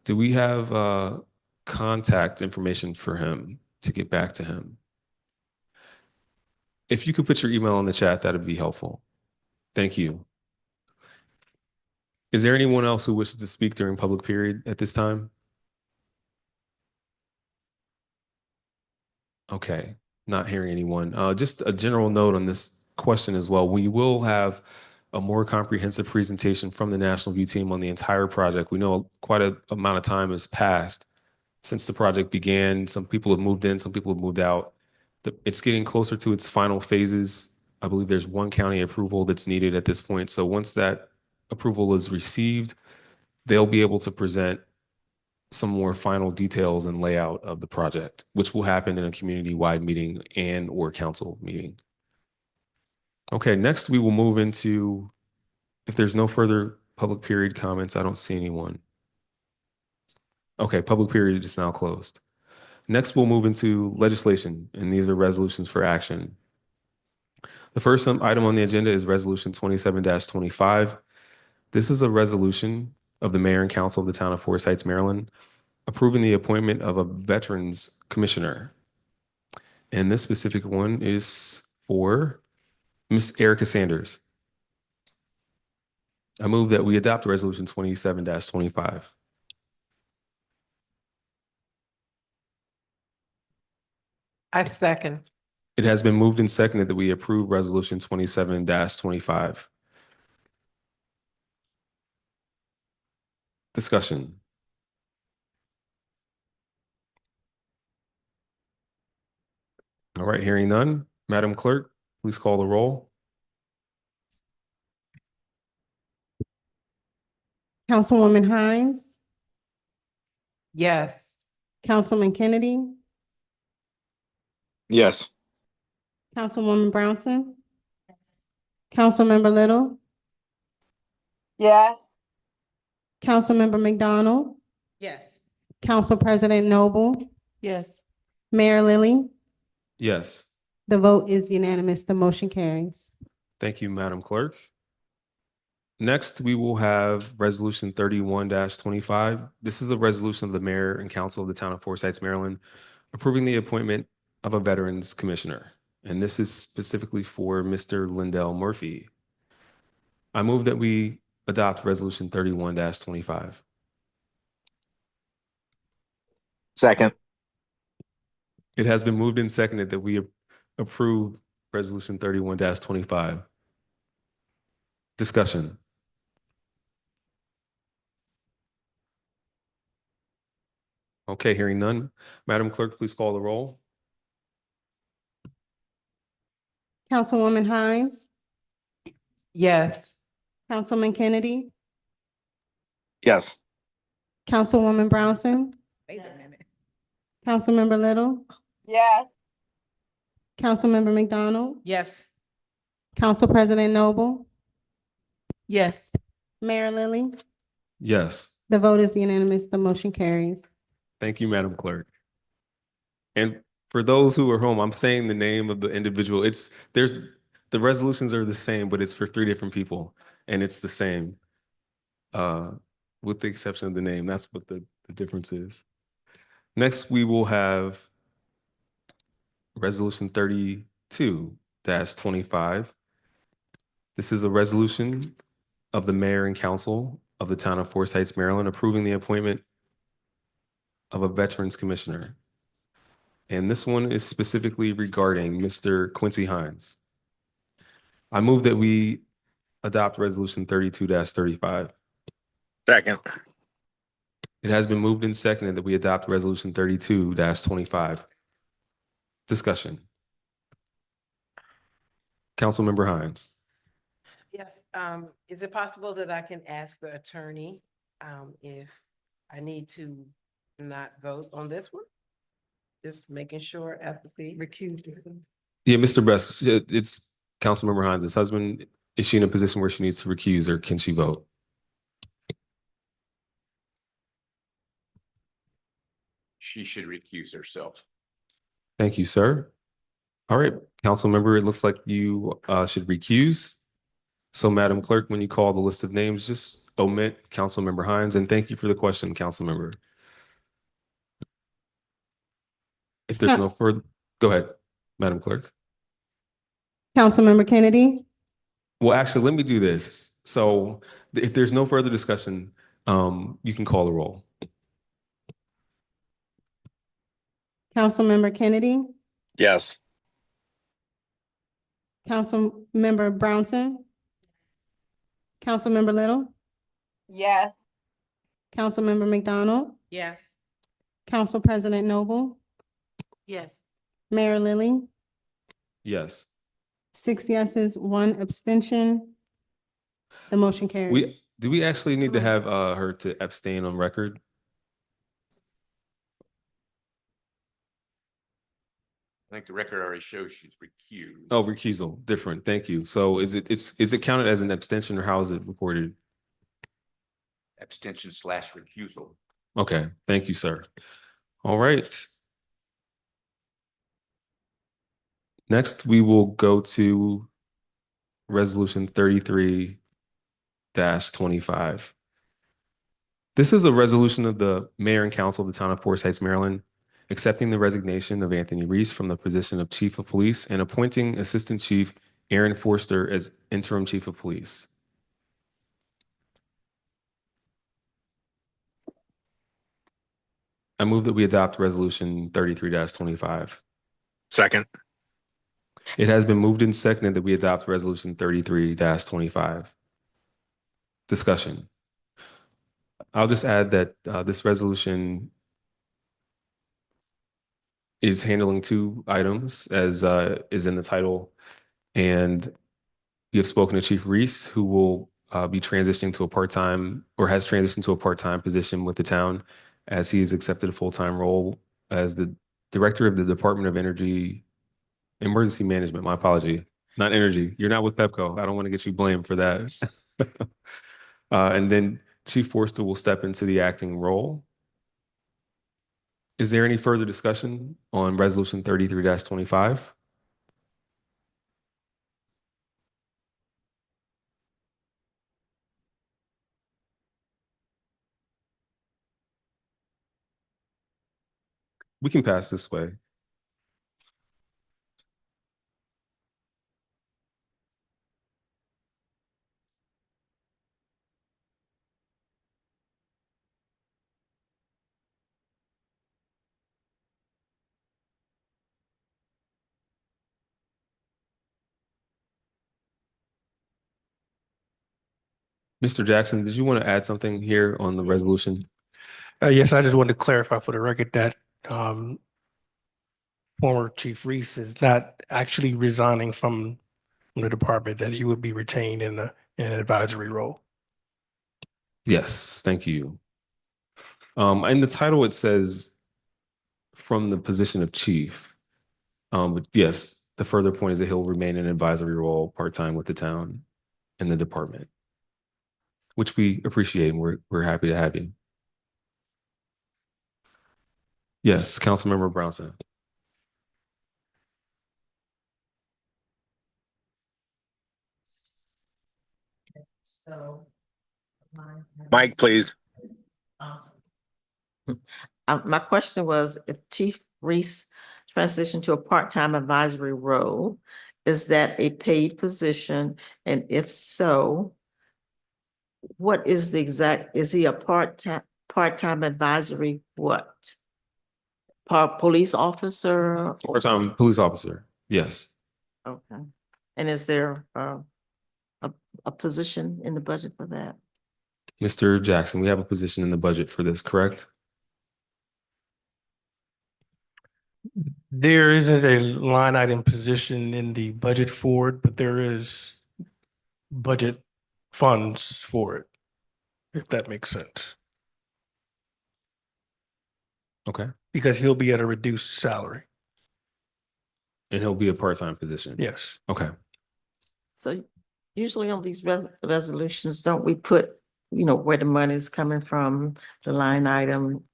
do we have contact information for him to get back to him? If you could put your email in the chat, that'd be helpful. Thank you. Is there anyone else who wishes to speak during public period at this time? Okay, not hearing anyone. Just a general note on this question as well. We will have a more comprehensive presentation from the National View team on the entire project. We know quite an amount of time has passed since the project began. Some people have moved in, some people have moved out. It's getting closer to its final phases. I believe there's one county approval that's needed at this point. So once that approval is received, they'll be able to present some more final details and layout of the project, which will happen in a community-wide meeting and or council meeting. Okay, next we will move into, if there's no further public period comments, I don't see anyone. Okay, public period is now closed. Next, we'll move into legislation, and these are resolutions for action. The first item on the agenda is Resolution 27-25. This is a resolution of the Mayor and Council of the Town of Forest Heights, Maryland, approving the appointment of a Veterans Commissioner. And this specific one is for Ms. Erica Sanders. I move that we adopt Resolution 27-25. I second. It has been moved and seconded that we approve Resolution 27-25. Discussion. All right, hearing none. Madam Clerk, please call the roll. Councilwoman Hines, Yes. Councilman Kennedy, Yes. Councilwoman Brownson, Councilmember Little, Yes. Councilmember McDonald, Yes. Council President Noble, Yes. Mayor Lilly, Yes. The vote is unanimous. The motion carries. Thank you, Madam Clerk. Next, we will have Resolution 31-25. This is a resolution of the Mayor and Council of the Town of Forest Heights, Maryland, approving the appointment of a Veterans Commissioner. And this is specifically for Mr. Lindell Murphy. I move that we adopt Resolution 31-25. Second. It has been moved and seconded that we approve Resolution 31-25. Discussion. Okay, hearing none. Madam Clerk, please call the roll. Councilwoman Hines, Yes. Councilman Kennedy, Yes. Councilwoman Brownson, Wait a minute. Councilmember Little, Yes. Councilmember McDonald, Yes. Council President Noble, Yes. Mayor Lily. Yes. The vote is unanimous. The motion carries. Thank you, Madam Clerk. And for those who are home, I'm saying the name of the individual. The resolutions are the same, but it's for three different people, and it's the same, with the exception of the name. That's what the difference is. Next, we will have Resolution 32-25. This is a resolution of the Mayor and Council of the Town of Forest Heights, Maryland, approving the appointment of a Veterans Commissioner. And this one is specifically regarding Mr. Quincy Hines. I move that we adopt Resolution 32-35. Second. It has been moved and seconded that we adopt Resolution 32-25. Discussion. Councilmember Hines. Yes, is it possible that I can ask the attorney, if I need to not vote on this one? Just making sure after the recused. Yeah, Mr. Best, it's Councilmember Hines' husband. Is she in a position where she needs to recuse, or can she vote? She should recuse herself. Thank you, sir. All right, Councilmember, it looks like you should recuse. So, Madam Clerk, when you call the list of names, just omit Councilmember Hines, and thank you for the question, Councilmember. If there's no further, go ahead, Madam Clerk. Councilmember Kennedy, Well, actually, let me do this. So if there's no further discussion, you can call the roll. Councilmember Kennedy, Yes. Councilmember Brownson, Councilmember Little, Yes. Councilmember McDonald, Yes. Council President Noble, Yes. Mayor Lily. Yes. 6 yeses, 1 abstention. The motion carries. Do we actually need to have her to abstain on record? I think the record already shows she's recused. Oh, recusal, different. Thank you. So is it counted as an abstention, or how is it reported? Abstention/recusal. Okay, thank you, sir. All right. Next, we will go to Resolution 33-25. This is a resolution of the Mayor and Council of the Town of Forest Heights, Maryland, accepting the resignation of Anthony Reese from the position of Chief of Police and appointing Assistant Chief Aaron Forster as Interim Chief of Police. I move that we adopt Resolution 33-25. Second. It has been moved and seconded that we adopt Resolution 33-25. Discussion. I'll just add that this resolution is handling 2 items, as is in the title. And we have spoken to Chief Reese, who will be transitioning to a part-time, or has transitioned to a part-time position with the town, as he has accepted a full-time role as the Director of the Department of Emergency Management. My apology, not energy. You're not with PEPCO. I don't want to get you blamed for that. And then Chief Forster will step into the acting role. Is there any further discussion on Resolution 33-25? We can pass this way. Mr. Jackson, did you want to add something here on the resolution? Yes, I just wanted to clarify for the record that former Chief Reese is not actually resigning from the department, that he would be retained in an advisory role. Yes, thank you. In the title, it says from the position of chief. But yes, the further point is that he'll remain in an advisory role part-time with the town and the department, which we appreciate, and we're happy to have you. Yes, Councilmember Brownson. So. Mike, please. My question was, if Chief Reese transitioned to a part-time advisory role, is that a paid position? And if so, what is the exact, is he a part-time advisory what? Police officer? Part-time police officer, yes. Okay. And is there a position in the budget for that? Mr. Jackson, we have a position in the budget for this, correct? There isn't a line item position in the budget for it, but there is budget funds for it, if that makes sense, Okay. because he'll be at a reduced salary. And he'll be a part-time position? Yes. Okay. So usually on these resolutions, don't we put, where the money is coming from, the line item?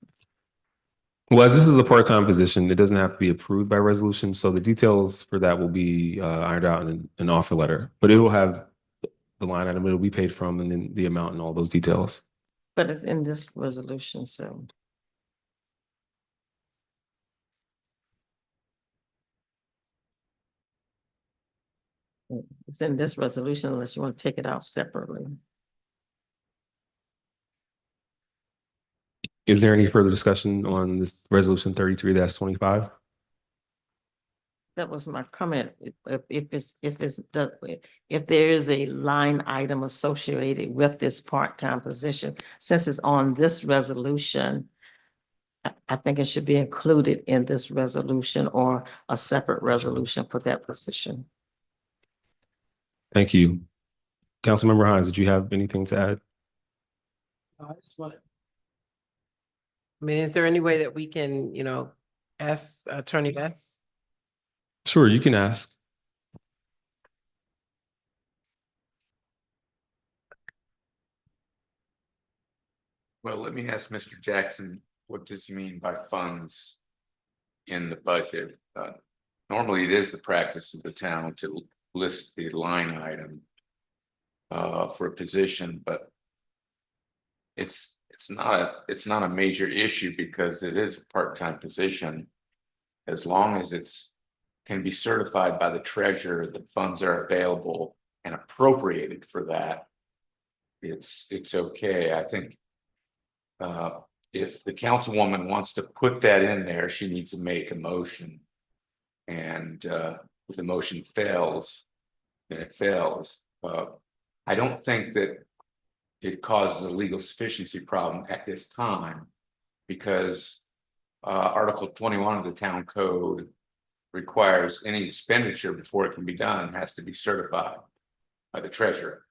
Well, as this is a part-time position, it doesn't have to be approved by resolution, so the details for that will be ironed out in an offer letter, but it will have the line item it'll be paid from and then the amount and all those details. But it's in this resolution, so. It's in this resolution unless you want to take it out separately. Is there any further discussion on this resolution 33-25? That was my comment. If there is a line item associated with this part-time position, since it's on this resolution, I think it should be included in this resolution or a separate resolution for that position. Thank you. Councilmember Hines, did you have anything to add? I just want to. I mean, is there any way that we can, ask Attorney Betts? Sure, you can ask. Well, let me ask Mr. Jackson, what does he mean by funds in the budget? Normally, it is the practice of the town to list the line item for a position, but it's not a major issue because it is a part-time position. As long as it's can be certified by the treasurer, the funds are available and appropriated for that, it's okay. I think if the councilwoman wants to put that in there, she needs to make a motion. And if the motion fails, then it fails. I don't think that it causes a legal sufficiency problem at this time because Article 21 of the town code requires any expenditure before it can be done has to be certified by the treasurer.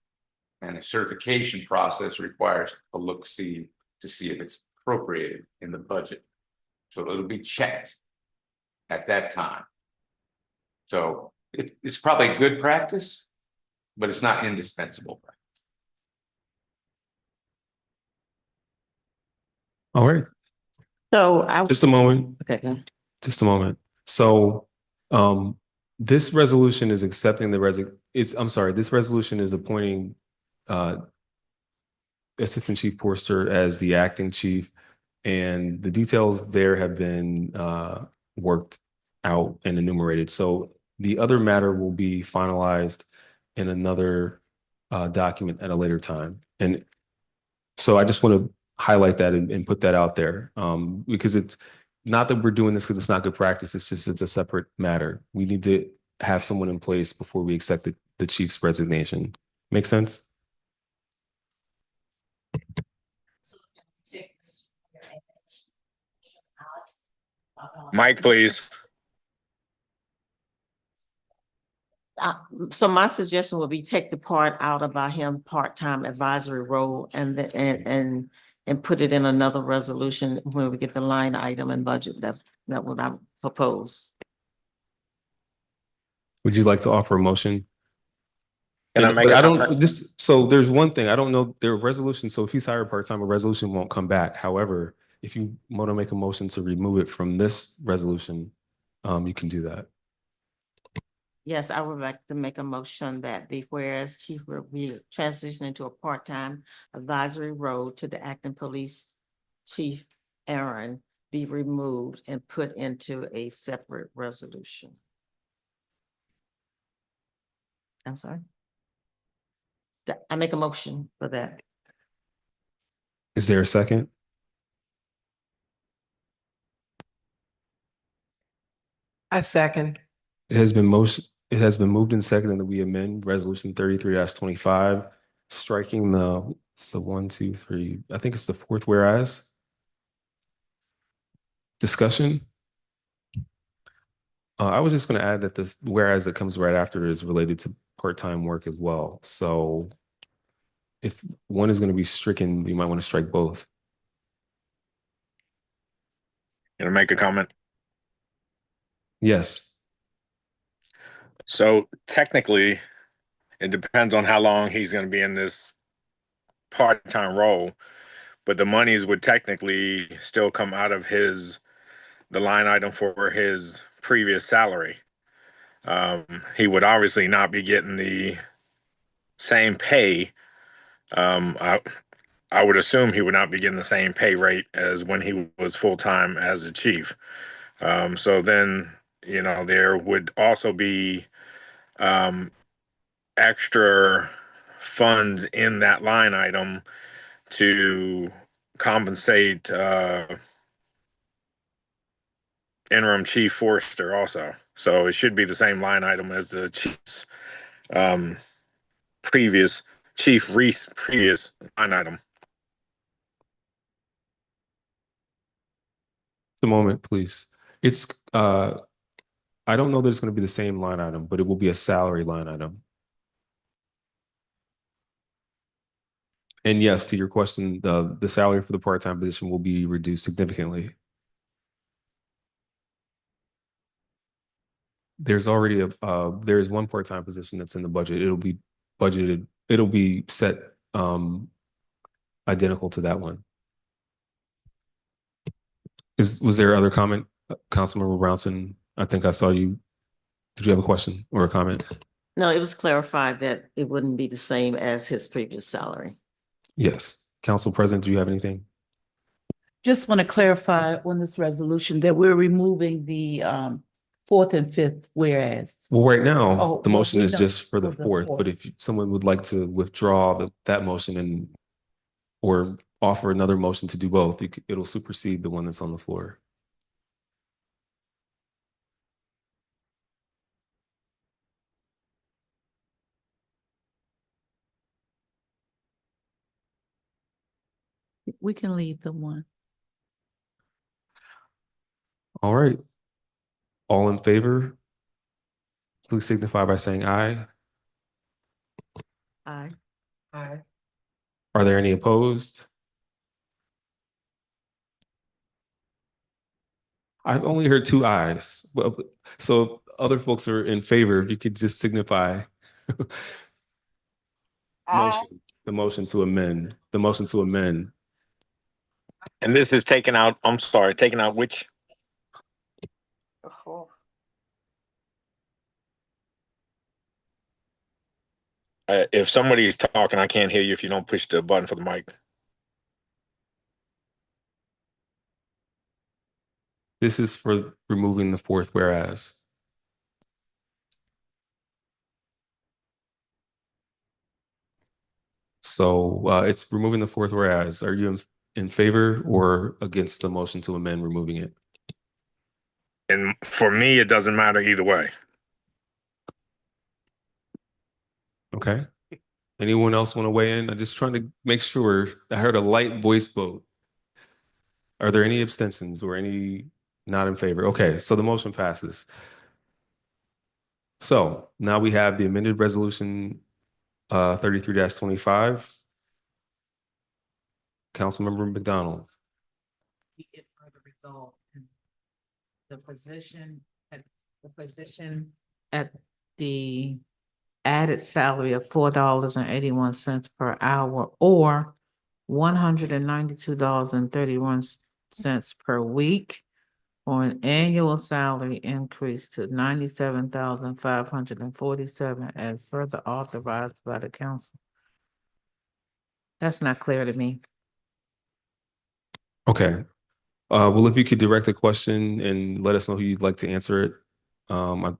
And a certification process requires a look-see to see if it's appropriated in the budget. So it'll be checked at that time. So it's probably good practice, but it's not indispensable practice. All right, So just a moment. okay. Just a moment. So this resolution is accepting the this resolution is appointing Assistant Chief Forster as the acting chief And the details there have been worked out and enumerated. So the other matter will be finalized in another document at a later time. And so I just want to highlight that and put that out there, because it's not that we're doing this because it's not good practice. It's just it's a separate matter. We need to have someone in place before we accept the chief's resignation. Make sense? Mike, please. So my suggestion would be take the part out about him part-time advisory role and put it in another resolution when we get the line item and budget. That what I propose. Would you like to offer a motion? Can I And- make but a I don't comment? just so there's one thing I don't know their resolution. So if he's hired part-time, a resolution won't come back. However, if you want to make a motion to remove it from this resolution, you can do that. Yes, I would like to make a motion that the whereas chief will be transitioning to a part-time advisory role to the acting police chief Aaron be removed and put into a separate resolution. I'm sorry. I make a motion for that. Is there a second? I second. It has been moved and seconded that we amend resolution 33-25, striking it's the 1, 2, 3. I think it's the fourth whereas. Discussion. I was just going to add that this whereas that comes right after is related to part-time work as well. So if one is going to be stricken, you might want to strike both. Can I make a comment? Yes. So technically, it depends on how long he's going to be in this part-time role, but the monies would technically still come out of the line item for his previous salary. He would obviously not be getting the same pay. I would assume he would not be getting the same pay rate as when he was full-time as a chief. So then, there would also be extra funds in that line item to compensate interim chief Forrester also. So it should be the same line item as the chief's previous chief Reese previous line item. Just a moment, please. It's I don't know that it's going to be the same line item, but it will be a salary line item. And yes, to your question, the salary for the part-time position will be reduced significantly. There's already there's one part-time position that's in the budget. It'll be budgeted. It'll be set identical to that one. Was there other comment, Councilmember Brownson? I think I saw you. Did you have a question or a comment? No, it was clarified that it wouldn't be the same as his previous salary. Yes. Council President, do you have anything? Just want to clarify on this resolution that we're removing the fourth and fifth whereas. Well, right now, Oh, the motion is no, just for the for the fourth, fourth. but if someone would like to withdraw that motion or offer another motion to do both, it'll supersede the one that's on the floor. We can leave the one. All right. All in favor, please signify by saying aye. Aye. Aye. Are there any opposed? I've only heard 2 ayes. Well, so other folks are in favor. If you could just signify the motion to amend. And this is taking out, I'm sorry, taking out which? If somebody's talking, I can't hear you if you don't push the button for the mic. This is for removing the fourth whereas. So it's removing the fourth whereas. Are you in favor or against the motion to amend removing it? And for me, it doesn't matter either way. Okay. Anyone else want to weigh in? I'm just trying to make sure. I heard a light voice vote. Are there any abstentions or any not in favor? Okay, so the motion passes. So now we have the amended resolution 33-25. Councilmember McDonald. It further resolved in the position at the added salary of $4.81 per hour or $192.31 per week, or an annual salary increase to $97,547 as further authorized by the council. That's not clear to me. Okay. Well, if you could direct a question and let us know who you'd like to answer it,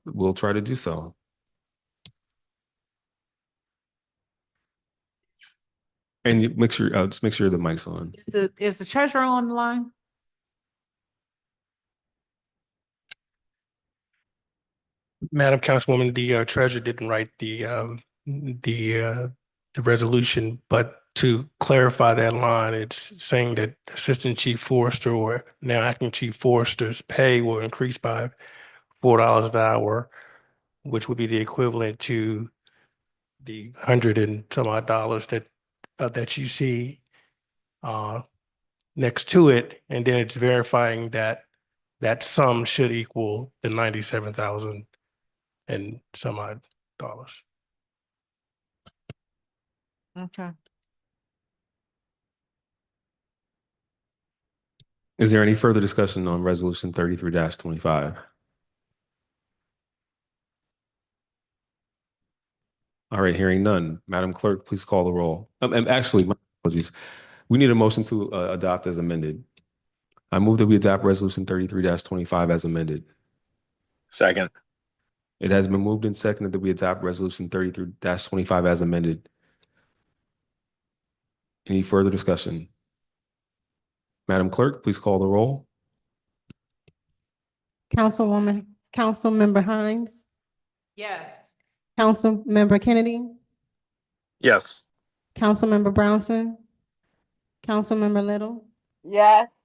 we'll try to do so. And you make sure, just make sure the mic's on. Is the treasurer on the line? Madam Councilwoman, the treasurer didn't write the resolution, but to clarify that line, it's saying that Assistant Chief Forester or now Acting Chief Forester's pay will increase by $4 an hour, which would be the equivalent to the $100 and some odd dollars that you see next to it, and then it's verifying that that sum should equal the 97,000 and some odd dollars. Okay. Is there any further discussion on resolution 33-25? All right, hearing none. Madam Clerk, please call the roll. And actually, my apologies. We need a motion to adopt as amended. I move that we adopt resolution 33-25 as amended. Second. It has been moved and seconded that we adopt resolution 33-25 as amended. Any further discussion? Madam Clerk, please call the roll. Councilmember Hines, Yes. Councilmember Kennedy, Yes. Councilmember Brownson, Councilmember Little, Yes.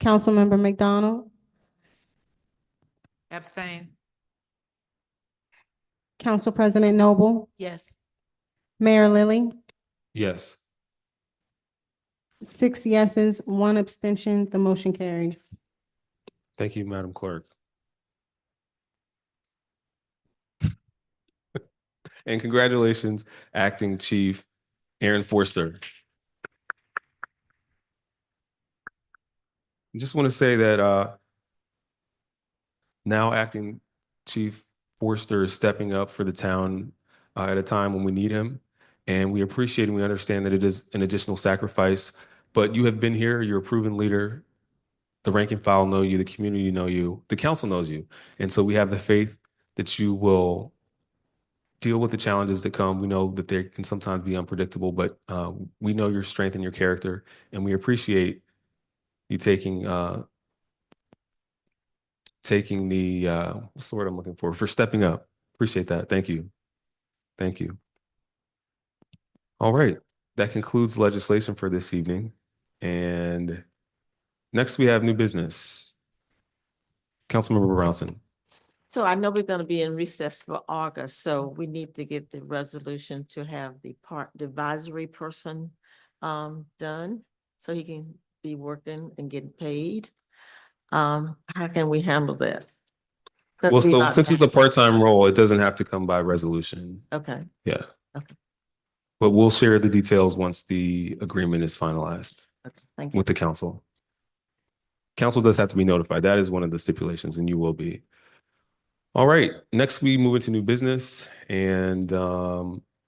Councilmember McDonald, Abstain. Council President Noble, Yes. Mayor Lilly, Yes. 6 yeses, 1 abstention, the motion carries. Thank you, Madam Clerk. And congratulations, Acting Chief Aaron Forster. Just want to say that now Acting Chief Forster is stepping up for the town at a time when we need him. And we appreciate and we understand that it is an additional sacrifice, but you have been here, you're a proven leader. The rank and file know you, the community know you, the council knows you. And so we have the faith that you will deal with the challenges that come. We know that they can sometimes be unpredictable, but we know your strength and your character, and we appreciate you taking the what's the word I'm looking for stepping up. Appreciate that. Thank you. Thank you. All right, that concludes legislation for this evening. And next we have new business. Councilmember Brownson. So I know we're gonna be in recess for August, so we need to get the resolution to have the advisory person done, so he can be working and getting paid. How can we handle that? 'Cause Well, we so not- since it's a part-time role, it doesn't have to come by resolution. Okay, Yeah. Okay. But we'll share the details once the agreement is finalized okay, thank you. with the council. Council does have to be notified. That is one of the stipulations, and you will be. All right, next we move into new business, and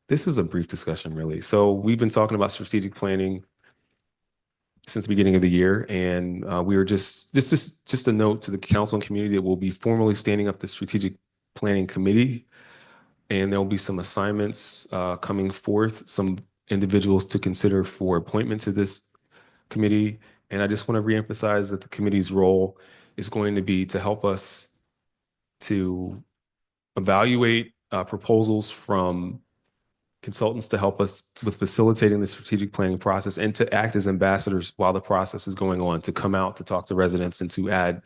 this is a brief discussion, really. So we've been talking about strategic planning since the beginning of the year. And we were just a note to the council and community that we'll be formally standing up the strategic planning committee. And there'll be some assignments coming forth, some individuals to consider for appointment to this committee. And I just want to reemphasize that the committee's role is going to be to help us to evaluate proposals from consultants to help us with facilitating the strategic planning process and to act as ambassadors while the process is going on, to come out, to talk to residents and to add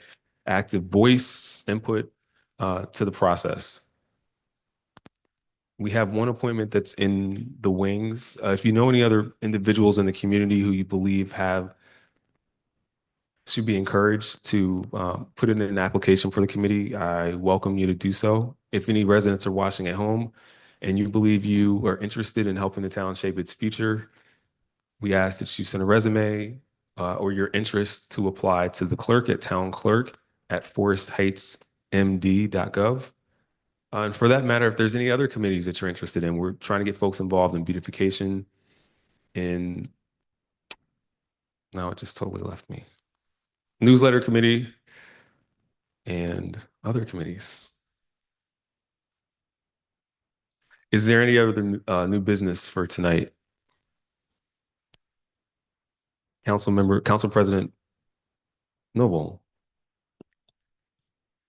active voice input to the process. We have one appointment that's in the wings. If you know any other individuals in the community who you believe should be encouraged to put in an application for the committee, I welcome you to do so. If any residents are watching at home and you believe you are interested in helping the town shape its future, we ask that you send a resume or your interest to apply to the clerk at town.clerk@forestheightsmd.gov. And for that matter, if there's any other committees that you're interested in, we're trying to get folks involved in beautification, no, it just totally left me. Newsletter committee and other committees. Is there any other new business for tonight? Council President Noble.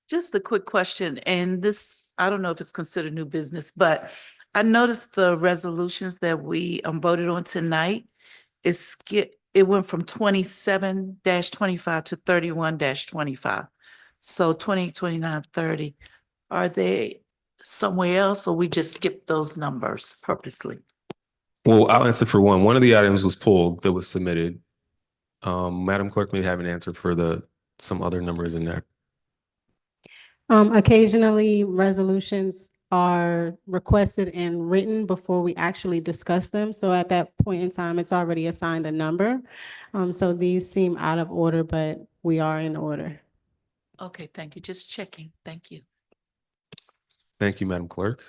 Just a quick question, and this, I don't know if it's considered new business, but I noticed the resolutions that we voted on tonight, it went from 27-25 to 31-25. So 20, 29, 30, are they somewhere else or we just skipped those numbers purposely? Well, I'll answer for one. One of the items was pulled that was submitted. Madam Clerk may have an answer for some other numbers in there. Occasionally, resolutions are requested and written before we actually discuss them. So at that point in time, it's already assigned a number. So these seem out of order, but we are in order. Okay, thank you. Just checking. Thank you. Thank you, Madam Clerk.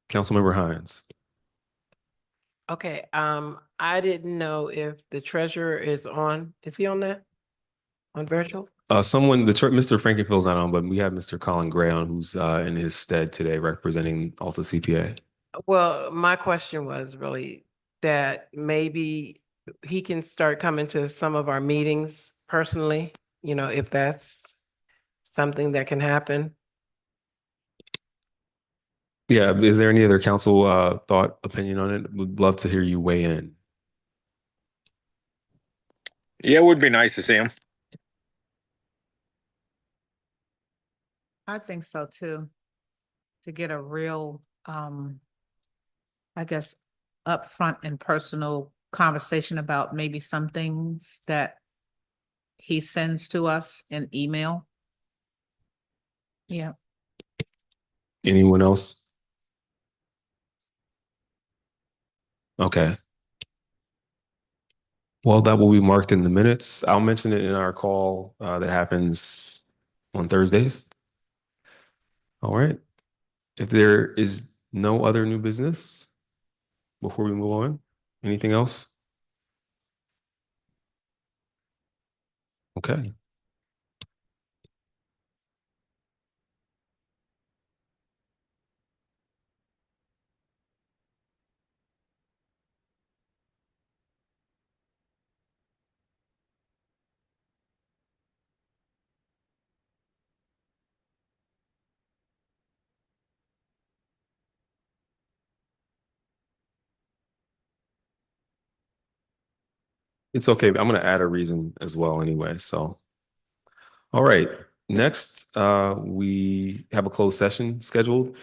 Councilmember Hines. Okay, I didn't know if the treasurer is on. Is he on that? On virtual? Mr. Frankenfield's not on, but we have Mr. Colin Gray on, who's in his stead today representing Alta CPA. Well, my question was really that maybe he can start coming to some of our meetings personally, if that's something that can happen. Yeah, is there any other council opinion on it? Would love to hear you weigh in. Yeah, it would be nice to see him. I think so too. To get a real, I guess, upfront and personal conversation about maybe some things that he sends to us in email. Yeah. Anyone else? Okay. Well, that will be marked in the minutes. I'll mention it in our call that happens on Thursdays. All right. If there is no other new business before we move on, anything else? Okay. It's okay. I'm going to add a reason as well anyway. So, all right. Next, we have a closed session scheduled,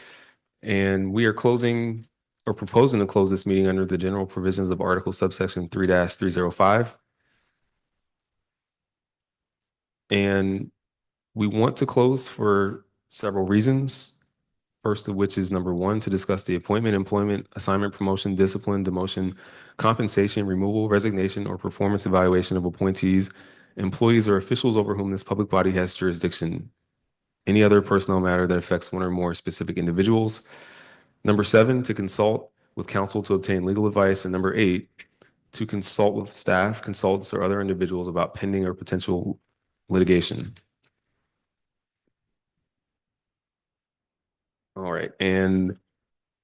and we are closing or proposing to close this meeting under the general provisions of Article subsection 3-305. And we want to close for several reasons. First of which is number one, to discuss the appointment, employment, assignment, promotion, discipline, demotion, compensation, removal, resignation, or performance evaluation of appointees, employees, or officials over whom this public body has jurisdiction. Any other personnel matter that affects one or more specific individuals. Number seven, to consult with counsel to obtain legal advice. And number eight, to consult with staff, consultants, or other individuals about pending or potential litigation. All right, and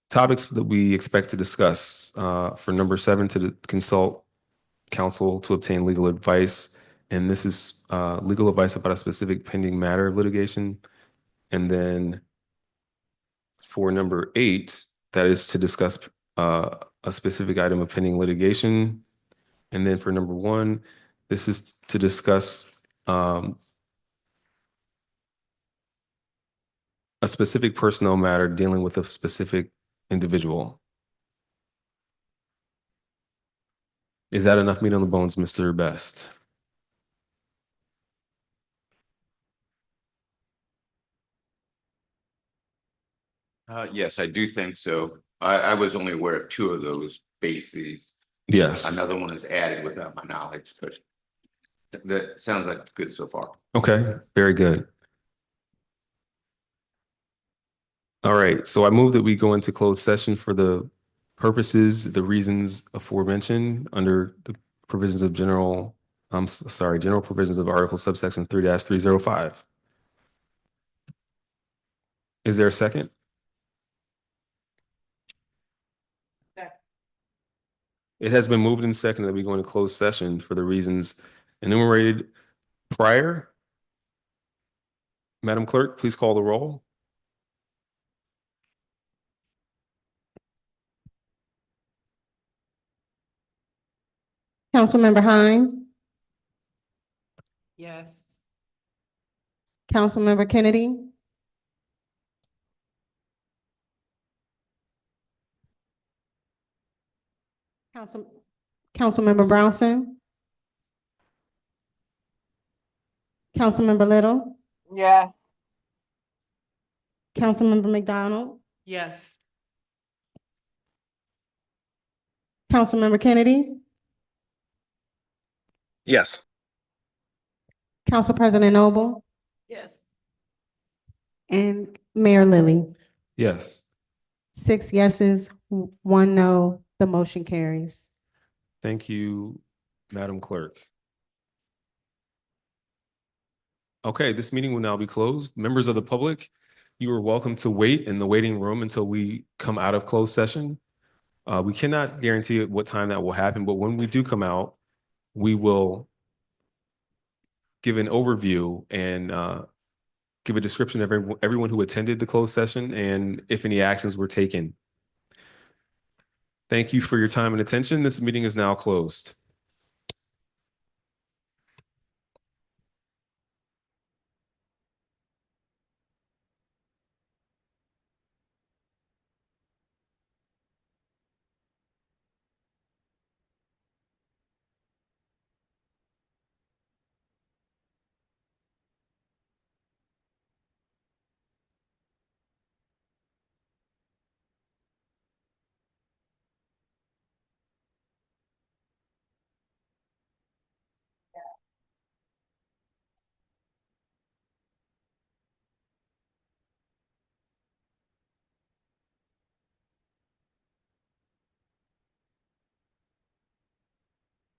topics that we expect to discuss, for number 7, to consult counsel to obtain legal advice. And this is legal advice about a specific pending matter of litigation. And then for number 8, that is to discuss a specific item of pending litigation. And then for number 1, this is to discuss a specific personnel matter dealing with a specific individual. Is that enough meat on the bones, Mr. Best? Yes, I do think so. I was only aware of 2 of those bases. Yes. Another one is added without my knowledge, but that sounds like good so far. Okay, very good. All right, so I move that we go into closed session for the purposes, the reasons aforementioned under the provisions of general provisions of Article subsection 3-305. Is there a second? It has been moved and seconded that we go into closed session for the reasons enumerated prior. Madam Clerk, please call the roll. Councilmember Hines, Yes. Councilmember Kennedy, Councilmember Brownson, Councilmember Little, Yes. Councilmember McDonald, Yes. Councilmember Kennedy, Yes. Council President Noble, Yes. and Mayor Lilly. Yes. 6 yeses, 1 no, the motion carries. Thank you, Madam Clerk. Okay, this meeting will now be closed. Members of the public, you are welcome to wait in the waiting room until we come out of closed session. We cannot guarantee at what time that will happen, but when we do come out, we will give an overview and give a description of everyone who attended the closed session and if any actions were taken. Thank you for your time and attention. This meeting is now closed.